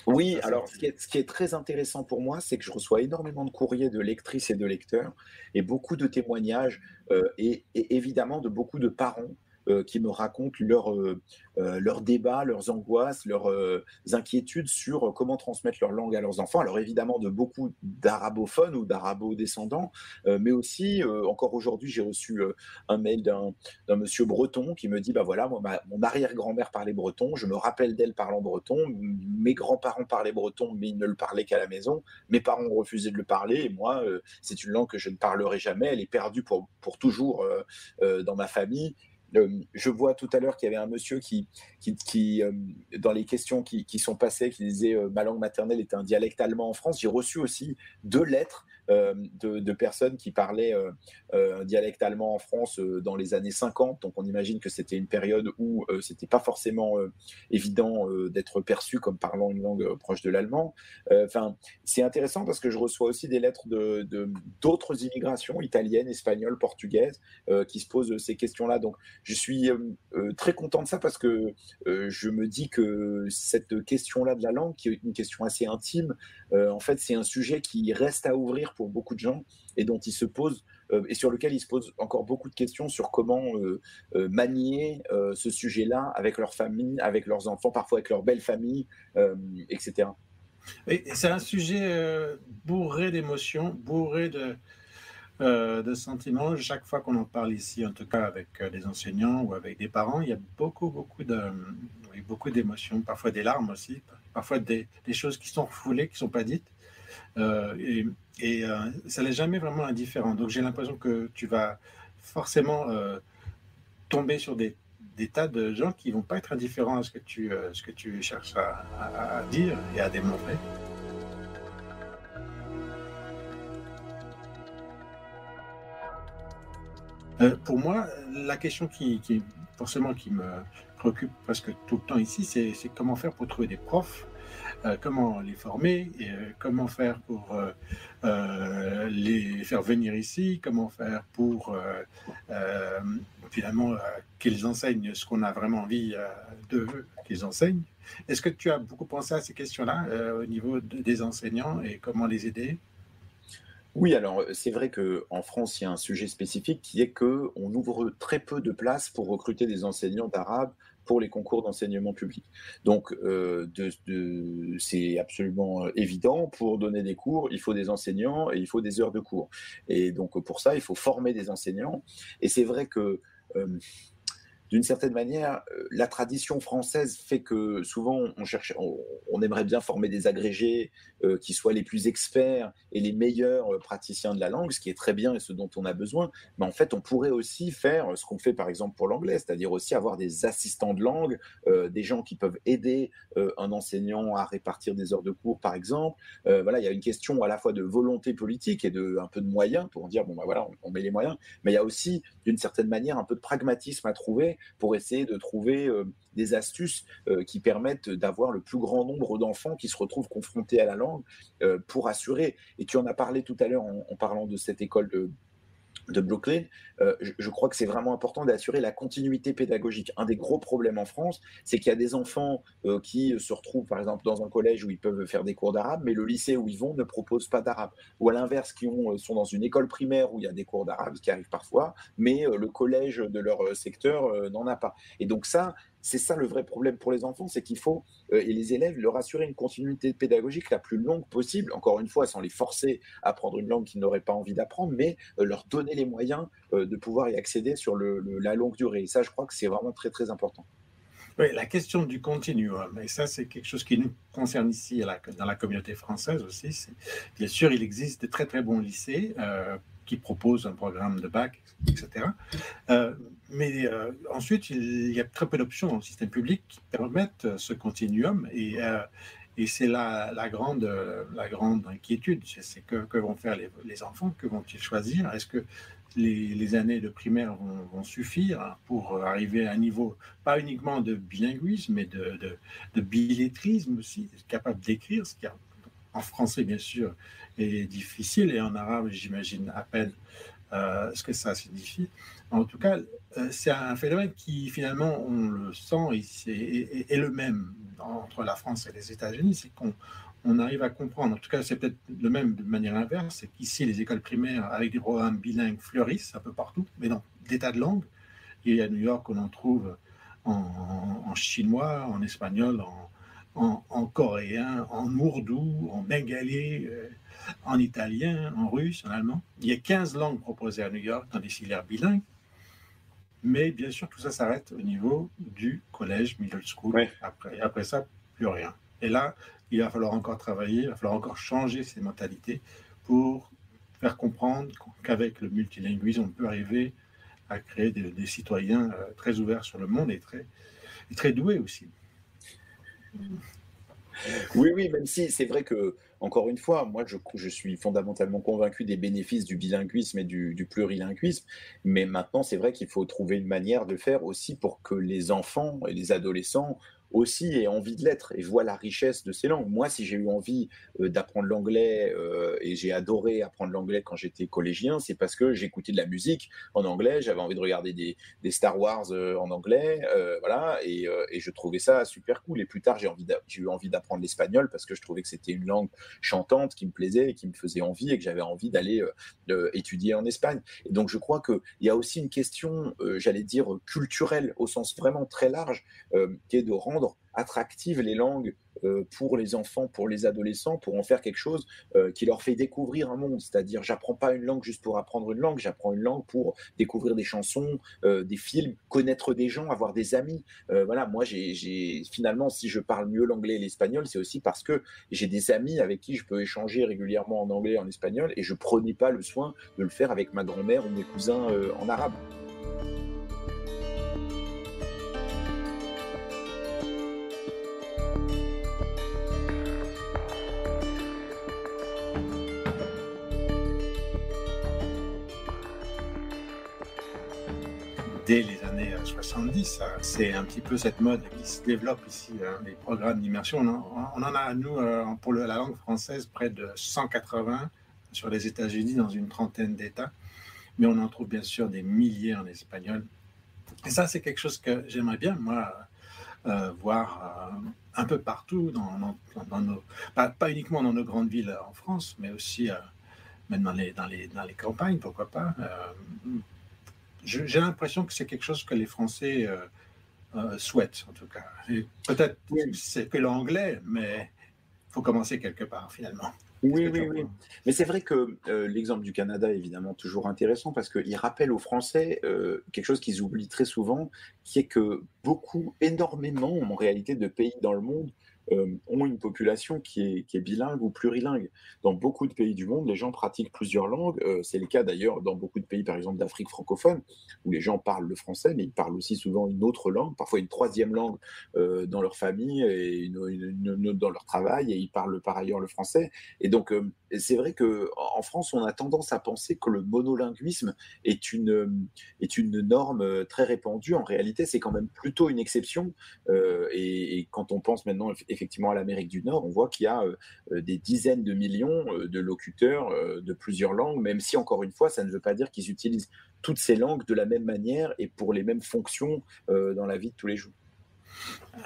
Oui, ça alors ce qui est très intéressant pour moi, c'est que je reçois énormément de courriers de lectrices et de lecteurs et beaucoup de témoignages et évidemment de beaucoup de parents qui me racontent leurs débats, leurs angoisses, leurs inquiétudes sur comment transmettre leur langue à leurs enfants. Alors évidemment de beaucoup d'arabophones ou d'arabo-descendants, mais aussi, encore aujourd'hui, j'ai reçu un mail d'un monsieur breton qui me dit, bah voilà, moi, mon arrière-grand-mère parlait breton, je me rappelle d'elle parlant breton, mes grands-parents parlaient breton, mais ils ne le parlaient qu'à la maison, mes parents ont refusé de le parler, et moi, c'est une langue que je ne parlerai jamais, elle est perdue pour toujours dans ma famille. Je vois tout à l'heure qu'il y avait un monsieur qui dans les questions qui sont passées, qui disait ma langue maternelle est un dialecte allemand en France. J'ai reçu aussi 2 lettres de personnes qui parlaient un dialecte allemand en France dans les années 50. Donc on imagine que c'était une période où c'était pas forcément évident d'être perçu comme parlant une langue proche de l'allemand. Enfin, c'est intéressant parce que je reçois aussi des lettres d'autres immigrations italiennes, espagnoles, portugaises qui se posent ces questions-là. Donc je suis très content de ça parce que je me dis que cette question-là de la langue, qui est une question assez intime, en fait, c'est un sujet qui reste à ouvrir pour beaucoup de gens et dont ils se posent et sur lequel ils se posent encore beaucoup de questions sur comment manier ce sujet-là avec leur famille, avec leurs enfants, parfois avec leur belle famille, etc. Et c'est un sujet bourré d'émotions, bourré de sentiments. Chaque fois qu'on en parle ici, en tout cas avec des enseignants ou avec des parents, il y a beaucoup d'émotions, parfois des larmes aussi, parfois des choses qui sont refoulées, qui ne sont pas dites. Ça n'est jamais vraiment indifférent. Donc j'ai l'impression que tu vas forcément tomber sur des tas de gens qui ne vont pas être indifférents à ce que tu cherches à dire et à démontrer. Pour moi, la question forcément qui me préoccupe presque tout le temps ici, c'est comment faire pour trouver des profs, comment les former, et, comment faire pour les faire venir ici, comment faire pour finalement qu'ils enseignent ce qu'on a vraiment envie qu'ils enseignent. Est-ce que tu as beaucoup pensé à ces questions-là au niveau des enseignants et comment les aider? Oui, alors c'est vrai qu'en France, il y a un sujet spécifique qui est qu'on ouvre très peu de places pour recruter des enseignants d'arabe pour les concours d'enseignement public. Donc, c'est absolument évident, pour donner des cours, il faut des enseignants et il faut des heures de cours. Et donc, pour ça, il faut former des enseignants. Et c'est vrai que d'une certaine manière, la tradition française fait que souvent on aimerait bien former des agrégés qui soient les plus experts et les meilleurs praticiens de la langue, ce qui est très bien et ce dont on a besoin. Mais en fait, on pourrait aussi faire ce qu'on fait par exemple pour l'anglais, c'est-à-dire aussi avoir des assistants de langue, des gens qui peuvent aider un enseignant à répartir des heures de cours, par exemple. Voilà, il y a une question à la fois de volonté politique et un peu de moyens pour dire bon ben voilà, on met les moyens, mais il y a aussi d'une certaine manière un peu de pragmatisme à trouver pour essayer de trouver des astuces qui permettent d'avoir le plus grand nombre d'enfants qui se retrouvent confrontés à la langue pour assurer, et tu en as parlé tout à l'heure en parlant de cette école de Brooklyn, je crois que c'est vraiment important d'assurer la continuité pédagogique. Un des gros problèmes en France, c'est qu'il y a des enfants qui se retrouvent par exemple dans un collège où ils peuvent faire des cours d'arabe, mais le lycée où ils vont ne propose pas d'arabe. Ou à l'inverse, sont dans une école primaire où il y a des cours d'arabe, ce qui arrive parfois, mais le collège de leur secteur n'en a pas. Et donc ça, c'est ça le vrai problème pour les enfants, c'est qu'il faut, et les élèves, leur assurer une continuité pédagogique la plus longue possible, encore une fois, sans les forcer à apprendre une langue qu'ils n'auraient pas envie d'apprendre, mais leur donner les moyens de pouvoir y accéder sur la longue durée. Et ça, je crois que c'est vraiment très, très important. Oui, la question du continuum, et ça c'est quelque chose qui nous concerne ici dans la communauté française aussi. Bien sûr, il existe de très très bons lycées qui proposent un programme de bac, etc. Mais ensuite, il y a très peu d'options dans le système public qui permettent ce continuum et c'est la grande inquiétude. C'est que vont faire les enfants, que vont-ils choisir? Est-ce que les années de primaire vont suffire pour arriver à un niveau, pas uniquement de bilinguisme, mais de bilettrisme aussi, capable d'écrire, ce qui en français, bien sûr, est difficile, et en arabe, j'imagine à peine ce que ça signifie. En tout cas, c'est un phénomène qui, finalement, on le sent, est le même entre la France et les États-Unis, c'est qu'on arrive à comprendre. En tout cas, c'est peut-être le même de manière inverse, c'est qu'ici, les écoles primaires avec des programmes bilingues fleurissent un peu partout, mais dans des tas de langues. Et à New York, on en trouve en chinois, en espagnol, en coréen, en ourdou, en bengalais, en italien, en russe, en allemand. Il y a 15 langues proposées à New York dans des filières bilingues. Mais bien sûr, tout ça s'arrête au niveau du collège, middle school. Ouais. Après ça, plus rien. Et là, il va falloir encore travailler, il va falloir encore changer ces mentalités pour faire comprendre qu'avec le multilinguisme, on peut arriver à créer des citoyens très ouverts sur le monde et très doués aussi. Oui, oui, même si c'est vrai que, encore une fois, moi je suis fondamentalement convaincu des bénéfices du bilinguisme et du plurilinguisme, mais maintenant c'est vrai qu'il faut trouver une manière de faire aussi pour que les enfants et les adolescents aussi aient envie de l'être et voient la richesse de ces langues. Moi, si j'ai eu envie d'apprendre l'anglais et j'ai adoré apprendre l'anglais quand j'étais collégien, c'est parce que j'écoutais de la musique en anglais, j'avais envie de regarder des Star Wars en anglais, voilà, et je trouvais ça super cool. Et plus tard, j'ai eu envie d'apprendre l'espagnol parce que je trouvais que c'était une langue chantante qui me plaisait et qui me faisait envie et que j'avais envie d'aller étudier en Espagne. Et donc, je crois qu'il y a aussi une question, j'allais dire, culturelle au sens vraiment très large, qui est de rendre attractives les langues pour les enfants, pour les adolescents, pour en faire quelque chose qui leur fait découvrir un monde. C'est-à-dire, j'apprends pas une langue juste pour apprendre une langue, j'apprends une langue pour découvrir des chansons, des films, connaître des gens, avoir des amis. Voilà, moi, finalement, si je parle mieux l'anglais et l'espagnol, c'est aussi parce que j'ai des amis avec qui je peux échanger régulièrement en anglais et en espagnol, et je prenais pas le soin de le faire avec ma grand-mère ou mes cousins en arabe. Dès les années 70, c'est un petit peu cette mode qui se développe ici, les programmes d'immersion. On en a, nous, pour la langue française, près de 180 sur les États-Unis, dans une trentaine d'États, mais on en trouve bien sûr des milliers en espagnol. Et ça, c'est quelque chose que j'aimerais bien, moi, voir un peu partout, dans nos, pas uniquement dans nos grandes villes en France, mais aussi même dans les campagnes, pourquoi pas. J'ai l'impression que c'est quelque chose que les Français souhaitent, en tout cas. Peut-être c'est que l'anglais, mais il faut commencer quelque part, finalement. Oui, oui, oui. Mais c'est vrai que l'exemple du Canada est évidemment toujours intéressant parce qu'il rappelle aux Français quelque chose qu'ils oublient très souvent, qui est que énormément, en réalité, de pays dans le monde ont une population qui est bilingue ou plurilingue. Dans beaucoup de pays du monde, les gens pratiquent plusieurs langues. C'est le cas d'ailleurs dans beaucoup de pays, par exemple d'Afrique francophone, où les gens parlent le français, mais ils parlent aussi souvent une autre langue, parfois une troisième langue dans leur famille et une autre dans leur travail, et ils parlent par ailleurs le français. Et donc, c'est vrai qu'en France, on a tendance à penser que le monolinguisme est une norme très répandue. En réalité, c'est quand même plutôt une exception. Et quand on pense maintenant effectivement à l'Amérique du Nord, on voit qu'il y a des dizaines de millions de locuteurs de plusieurs langues, même si, encore une fois, ça ne veut pas dire qu'ils utilisent toutes ces langues de la même manière et pour les mêmes fonctions dans la vie de tous les jours.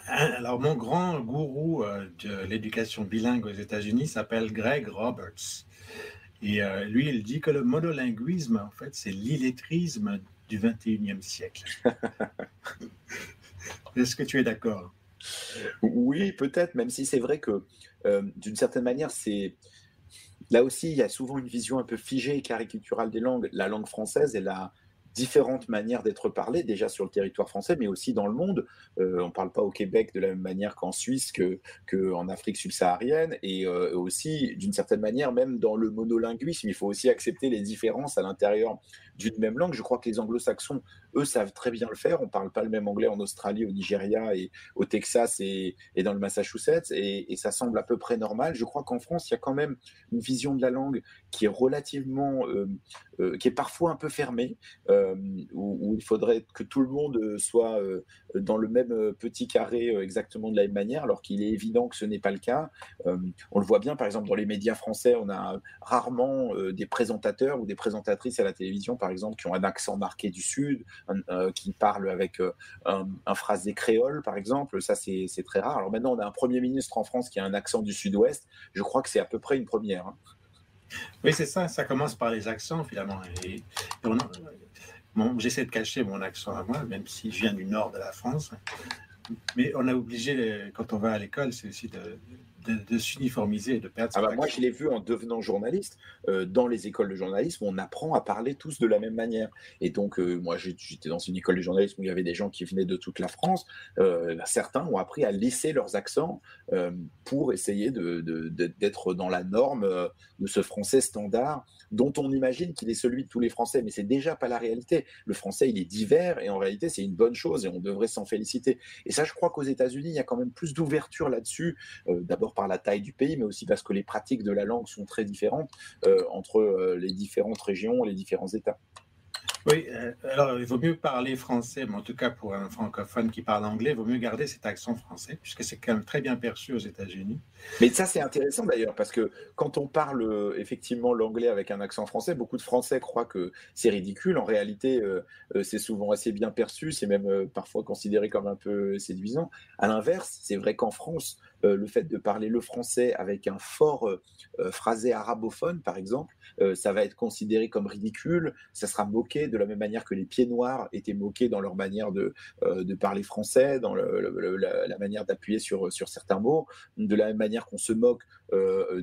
Alors, mon grand gourou de l'éducation bilingue aux États-Unis s'appelle Greg Roberts. Et lui, il dit que le monolinguisme, en fait, c'est l'illettrisme du 21e siècle. Est-ce que tu es d'accord? Oui, peut-être, même si c'est vrai que d'une certaine manière, c'est là aussi, il y a souvent une vision un peu figée et caricaturale des langues. La langue française, elle a différentes manières d'être parlée, déjà sur le territoire français, mais aussi dans le monde. On ne parle pas au Québec de la même manière qu'en Suisse, qu'en Afrique subsaharienne, et aussi, d'une certaine manière, même dans le monolinguisme, il faut aussi accepter les différences à l'intérieur d'une même langue. Je crois que les anglo-saxons, eux, savent très bien le faire. On ne parle pas le même anglais en Australie, au Nigeria, et au Texas et dans le Massachusetts, et ça semble à peu près normal. Je crois qu'en France, il y a quand même une vision de la langue qui est relativement, qui est parfois un peu fermée, où il faudrait que tout le monde soit dans le même petit carré exactement de la même manière, alors qu'il est évident que ce n'est pas le cas. On le voit bien, par exemple, dans les médias français, on a rarement des présentateurs ou des présentatrices à la télévision, par exemple, qui ont un accent marqué du Sud, qui parlent avec un phrasé créole, par exemple. Ça, c'est très rare. Alors maintenant, on a un Premier ministre en France qui a un accent du Sud-Ouest. Je crois que c'est à peu près une première. Hein. Oui, c'est ça. Ça commence par les accents, finalement. Et j'essaie de cacher mon accent à moi, même si je viens du nord de la France. Mais on a obligé, quand on va à l'école, c'est aussi de s'uniformiser et de perdre Ah cet bah moi, accent. je l'ai vu en devenant journaliste. Dans les écoles de journalisme, on apprend à parler tous de la même manière. Et donc, moi, j'étais dans une école de journalisme où il y avait des gens qui venaient de toute la France. Certains ont appris à lisser leurs accents pour essayer d'être dans la norme de ce français standard dont on imagine qu'il est celui de tous les Français. Mais c'est déjà pas la réalité. Le français, il est divers et en réalité, c'est une bonne chose et on devrait s'en féliciter. Et ça, je crois qu'aux États-Unis, il y a quand même plus d'ouverture là-dessus. D'abord par la taille du pays, mais aussi parce que les pratiques de la langue sont très différentes entre les différentes régions, les différents États. Oui, alors il vaut mieux parler français, mais en tout cas pour un francophone qui parle anglais, il vaut mieux garder cet accent français, puisque c'est quand même très bien perçu aux États-Unis. Mais ça, c'est intéressant d'ailleurs, parce que quand on parle effectivement l'anglais avec un accent français, beaucoup de Français croient que c'est ridicule. En réalité, c'est souvent assez bien perçu, c'est même parfois considéré comme un peu séduisant. À l'inverse, c'est vrai qu'en France, le fait de parler le français avec un fort phrasé arabophone, par exemple, ça va être considéré comme ridicule, ça sera moqué de la même manière que les pieds noirs étaient moqués dans leur manière de parler français, dans la manière d'appuyer sur certains mots, de la même manière qu'on se moque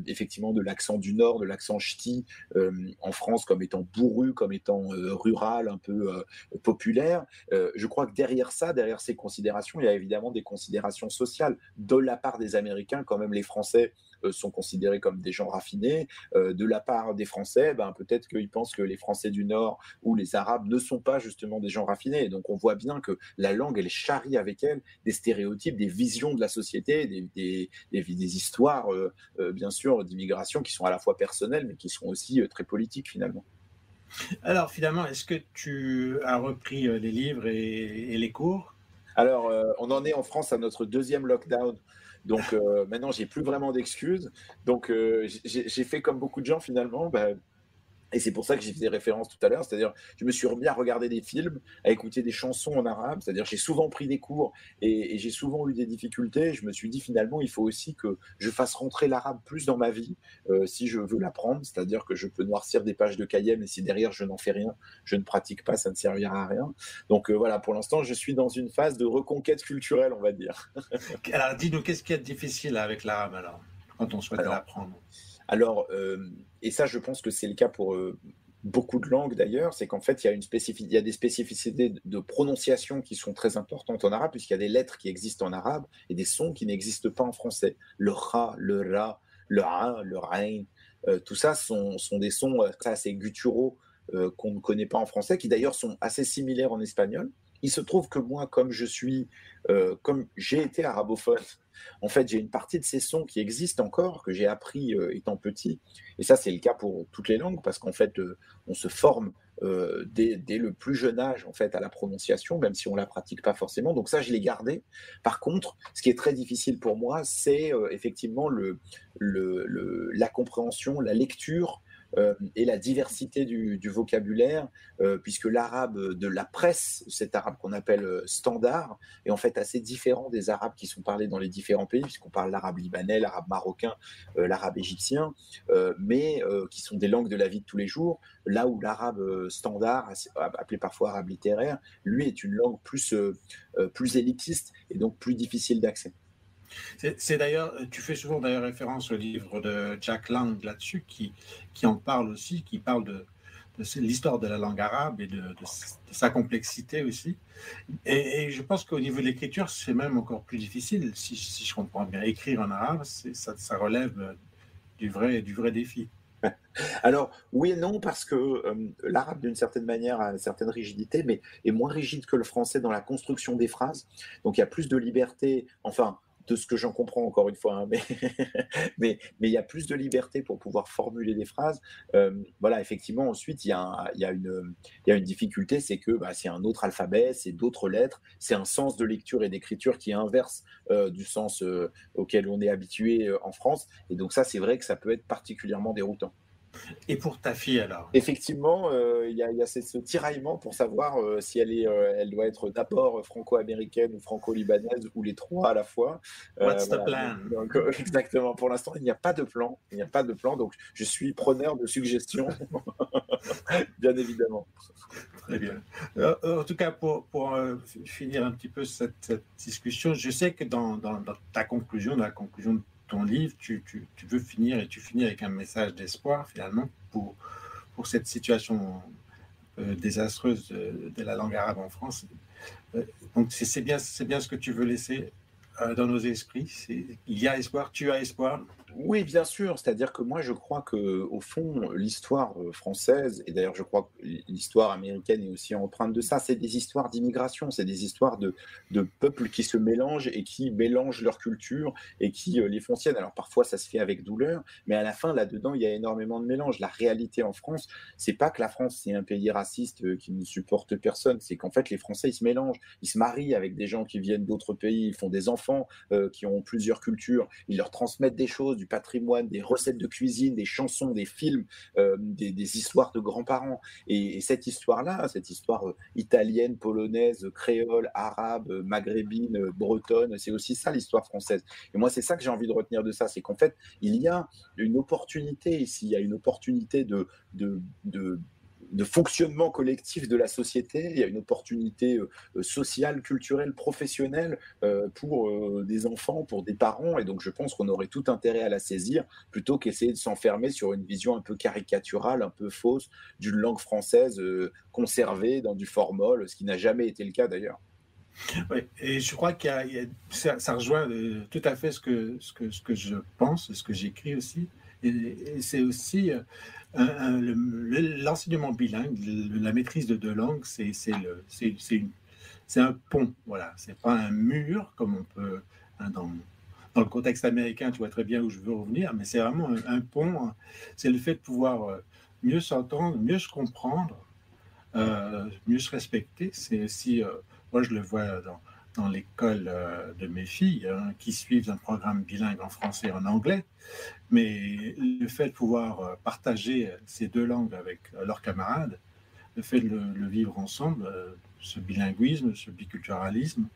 effectivement de l'accent du Nord, de l'accent ch'ti en France comme étant bourru, comme étant rural, un peu populaire. Je crois que derrière ça, derrière ces considérations, il y a évidemment des considérations sociales de la part des Américains, quand même les Français sont considérés comme des gens raffinés. De la part des Français, ben, peut-être qu'ils pensent que les Français du Nord ou les Arabes ne sont pas justement des gens raffinés. Et donc on voit bien que la langue, elle charrie avec elle des stéréotypes, des visions de la société, des histoires, bien sûr, d'immigration qui sont à la fois personnelles, mais qui sont aussi très politiques finalement. Alors finalement, est-ce que tu as repris les livres et les cours? Alors, on en est en France à notre deuxième lockdown. Donc maintenant, j'ai plus vraiment d'excuses. Donc j'ai fait comme beaucoup de gens finalement. Bah, et c'est pour ça que j'ai fait référence tout à l'heure, c'est-à-dire je me suis remis à regarder des films, à écouter des chansons en arabe, c'est-à-dire j'ai souvent pris des cours et j'ai souvent eu des difficultés. Je me suis dit finalement il faut aussi que je fasse rentrer l'arabe plus dans ma vie si je veux l'apprendre, c'est-à-dire que je peux noircir des pages de cahier, mais si derrière je n'en fais rien, je ne pratique pas, ça ne servira à rien. Donc voilà, pour l'instant je suis dans une phase de reconquête culturelle, on va dire. Alors dis-nous, qu'est-ce qui est difficile avec l'arabe alors, quand on souhaite Alors, l'apprendre? Alors, et ça, je pense que c'est le cas pour beaucoup de langues d'ailleurs, c'est qu'en fait, il y a des spécificités de prononciation qui sont très importantes en arabe, puisqu'il y a des lettres qui existent en arabe et des sons qui n'existent pas en français. Le ra, le ra, le a, le rain, tout ça sont des sons assez gutturaux qu'on ne connaît pas en français, qui d'ailleurs sont assez similaires en espagnol. Il se trouve que moi, comme j'ai été arabophone, en fait, j'ai une partie de ces sons qui existent encore, que j'ai appris étant petit. Et ça, c'est le cas pour toutes les langues, parce qu'en fait, on se forme dès le plus jeune âge, en fait, à la prononciation, même si on la pratique pas forcément. Donc ça, je l'ai gardé. Par contre, ce qui est très difficile pour moi, c'est effectivement la compréhension, la lecture et la diversité du vocabulaire, puisque l'arabe de la presse, cet arabe qu'on appelle standard, est en fait assez différent des arabes qui sont parlés dans les différents pays, puisqu'on parle l'arabe libanais, l'arabe marocain, l'arabe égyptien, mais qui sont des langues de la vie de tous les jours, là où l'arabe standard, appelé parfois arabe littéraire, lui est une langue plus élitiste et donc plus difficile d'accès. C'est d'ailleurs, tu fais souvent d'ailleurs référence au livre de Jack Lang là-dessus, qui en parle aussi, qui parle de l'histoire de la langue arabe et de sa complexité aussi. Et je pense qu'au niveau de l'écriture, c'est même encore plus difficile, si je comprends bien. Écrire en arabe, ça relève du vrai défi. Alors, oui et non, parce que l'arabe, d'une certaine manière, a une certaine rigidité, mais est moins rigide que le français dans la construction des phrases. Donc, il y a plus de liberté, enfin, de ce que j'en comprends encore une fois, hein, mais, mais il y a plus de liberté pour pouvoir formuler des phrases. Voilà, effectivement, ensuite, il y a une difficulté, c'est que c'est un autre alphabet, c'est d'autres lettres, c'est un sens de lecture et d'écriture qui est inverse du sens auquel on est habitué en France. Et donc ça, c'est vrai que ça peut être particulièrement déroutant. Et pour ta fille alors? Effectivement, il y a ce tiraillement pour savoir, si elle doit être d'abord franco-américaine ou franco-libanaise ou les 3 à la fois. What's the Voilà, plan? donc exactement. Pour l'instant, il n'y a pas de plan, donc je suis preneur de suggestions, bien évidemment. Très bien. En tout cas, pour finir un petit peu cette discussion, je sais que dans ta conclusion, dans la conclusion de ton livre, tu veux finir et tu finis avec un message d'espoir finalement pour cette situation désastreuse de la langue arabe en France. Donc c'est bien ce que tu veux laisser dans nos esprits. Il y a espoir, tu as espoir. Oui, bien sûr. C'est-à-dire que moi, je crois que, au fond, l'histoire française, et d'ailleurs, je crois que l'histoire américaine est aussi empreinte de ça, c'est des histoires d'immigration, c'est des histoires de peuples qui se mélangent et qui mélangent leur culture et qui les font siennes. Alors, parfois, ça se fait avec douleur, mais à la fin, là-dedans, il y a énormément de mélange. La réalité en France, c'est pas que la France, c'est un pays raciste qui ne supporte personne, c'est qu'en fait, les Français, ils se mélangent, ils se marient avec des gens qui viennent d'autres pays, ils font des enfants qui ont plusieurs cultures, ils leur transmettent des choses, du patrimoine, des recettes de cuisine, des chansons, des films, des histoires de grands-parents. Et cette histoire-là, cette histoire italienne, polonaise, créole, arabe, maghrébine, bretonne, c'est aussi ça l'histoire française. Et moi, c'est ça que j'ai envie de retenir de ça, c'est qu'en fait, il y a une opportunité ici, il y a une opportunité de fonctionnement collectif de la société, il y a une opportunité sociale, culturelle, professionnelle pour des enfants, pour des parents, et donc je pense qu'on aurait tout intérêt à la saisir, plutôt qu'essayer de s'enfermer sur une vision un peu caricaturale, un peu fausse, d'une langue française conservée dans du formol, ce qui n'a jamais été le cas d'ailleurs. Oui, et je crois ça rejoint tout à fait ce que je pense et ce que j'écris aussi. Et c'est aussi l'enseignement bilingue, la maîtrise de deux langues, c'est un pont. Voilà, c'est pas un mur comme on peut dans le contexte américain. Tu vois très bien où je veux revenir, mais c'est vraiment un pont. C'est le fait de pouvoir mieux s'entendre, mieux se comprendre, mieux se respecter. C'est aussi, moi je le vois dans l'école de mes filles, hein, qui suivent un programme bilingue en français et en anglais, mais le fait de pouvoir partager ces deux langues avec leurs camarades, le fait de le vivre ensemble, ce bilinguisme, ce biculturalisme,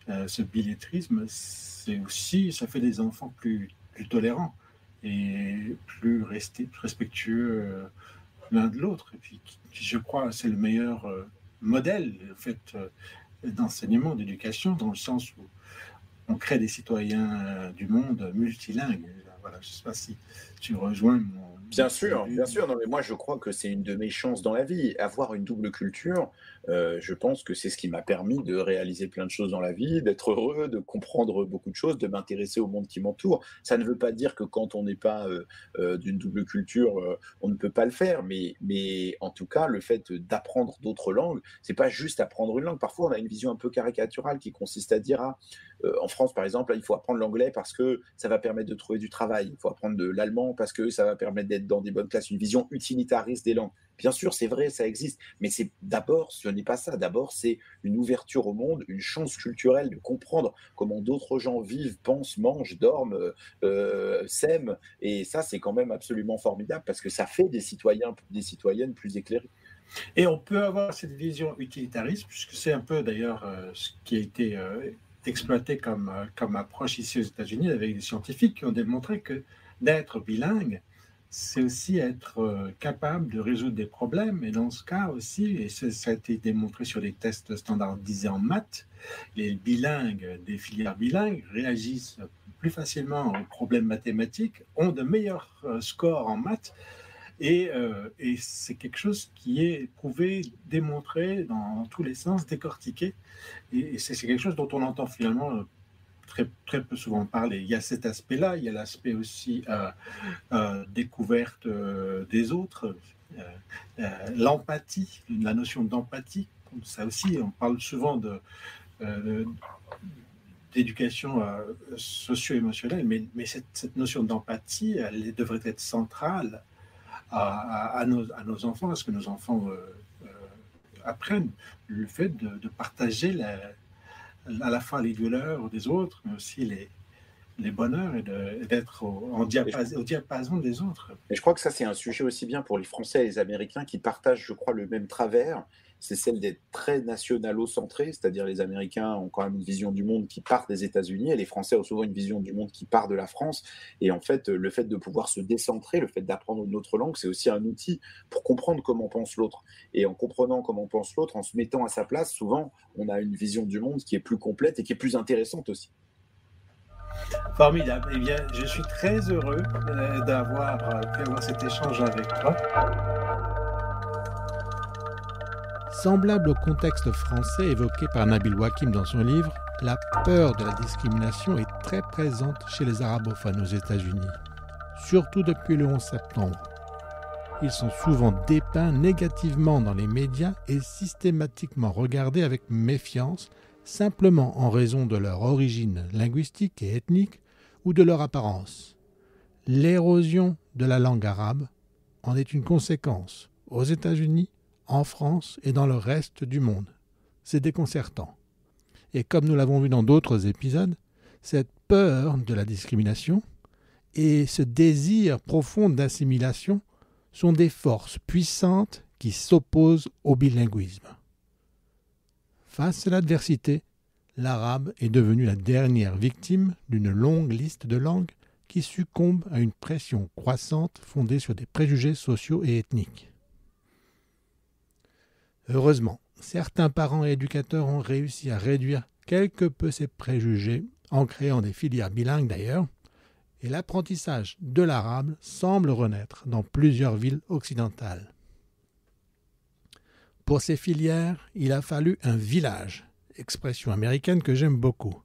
ce bilettrisme, c'est aussi, ça fait des enfants plus tolérants et plus respectueux l'un de l'autre. Et puis, je crois, c'est le meilleur modèle, en fait, d'enseignement, d'éducation, dans le sens où on crée des citoyens du monde multilingues. Voilà, je ne sais pas si tu rejoins mon Bien point de sûr, vue. bien sûr. Non, mais moi, je crois que c'est une de mes chances dans la vie. Avoir une double culture, je pense que c'est ce qui m'a permis de réaliser plein de choses dans la vie, d'être heureux, de comprendre beaucoup de choses, de m'intéresser au monde qui m'entoure. Ça ne veut pas dire que quand on n'est pas d'une double culture, on ne peut pas le faire. Mais en tout cas, le fait d'apprendre d'autres langues, c'est pas juste apprendre une langue. Parfois, on a une vision un peu caricaturale qui consiste à dire, ah, En France, par exemple, là, il faut apprendre l'anglais parce que ça va permettre de trouver du travail. Il faut apprendre de l'allemand parce que ça va permettre d'être dans des bonnes classes. Une vision utilitariste des langues. Bien sûr, c'est vrai, ça existe, mais c'est d'abord, ce n'est pas ça. D'abord, c'est une ouverture au monde, une chance culturelle de comprendre comment d'autres gens vivent, pensent, mangent, dorment, s'aiment. Et ça, c'est quand même absolument formidable parce que ça fait des citoyens, des citoyennes plus éclairés. Et on peut avoir cette vision utilitariste, puisque c'est un peu d'ailleurs ce qui a été exploité comme approche ici aux États-Unis avec des scientifiques qui ont démontré que d'être bilingue, c'est aussi être capable de résoudre des problèmes. Et dans ce cas aussi, et ça a été démontré sur les tests standardisés en maths, les bilingues, des filières bilingues réagissent plus facilement aux problèmes mathématiques, ont de meilleurs scores en maths. Et c'est quelque chose qui est prouvé, démontré dans tous les sens, décortiqué. Et c'est quelque chose dont on entend finalement très, très peu souvent parler. Il y a cet aspect-là, il y a l'aspect aussi découverte des autres, l'empathie, la notion d'empathie. Ça aussi, on parle souvent d'éducation socio-émotionnelle, mais cette notion d'empathie, elle devrait être centrale à nos enfants, à ce que nos enfants apprennent, le fait de partager à la fois les douleurs des autres, mais aussi les bonheurs, et d'être au diapason des autres. Et je crois que ça, c'est un sujet aussi bien pour les Français et les Américains qui partagent, je crois, le même travers. C'est celle d'être très nationalo-centré, c'est-à-dire les Américains ont quand même une vision du monde qui part des États-Unis et les Français ont souvent une vision du monde qui part de la France. Et en fait, le fait de pouvoir se décentrer, le fait d'apprendre une autre langue, c'est aussi un outil pour comprendre comment pense l'autre. Et en comprenant comment pense l'autre, en se mettant à sa place, souvent, on a une vision du monde qui est plus complète et qui est plus intéressante aussi. Formidable. Eh bien, je suis très heureux d'avoir pu avoir cet échange avec toi. Semblable au contexte français évoqué par Nabil Wakim dans son livre, la peur de la discrimination est très présente chez les arabophones aux États-Unis, surtout depuis le 11 septembre. Ils sont souvent dépeints négativement dans les médias et systématiquement regardés avec méfiance, simplement en raison de leur origine linguistique et ethnique ou de leur apparence. L'érosion de la langue arabe en est une conséquence aux États-Unis, en France et dans le reste du monde. C'est déconcertant. Et comme nous l'avons vu dans d'autres épisodes, cette peur de la discrimination et ce désir profond d'assimilation sont des forces puissantes qui s'opposent au bilinguisme. Face à l'adversité, l'arabe est devenu la dernière victime d'une longue liste de langues qui succombent à une pression croissante fondée sur des préjugés sociaux et ethniques. Heureusement, certains parents et éducateurs ont réussi à réduire quelque peu ces préjugés, en créant des filières bilingues d'ailleurs, et l'apprentissage de l'arabe semble renaître dans plusieurs villes occidentales. Pour ces filières, il a fallu un village, expression américaine que j'aime beaucoup,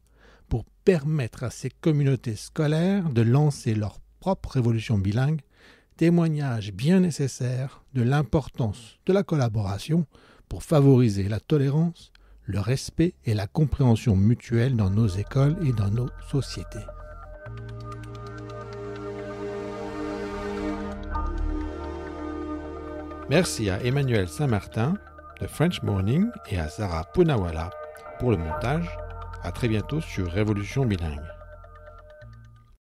pour permettre à ces communautés scolaires de lancer leur propre révolution bilingue, témoignage bien nécessaire de l'importance de la collaboration pour favoriser la tolérance, le respect et la compréhension mutuelle dans nos écoles et dans nos sociétés. Merci à Emmanuel Saint-Martin de French Morning et à Sarah Punawala pour le montage. À très bientôt sur Révolution Bilingue.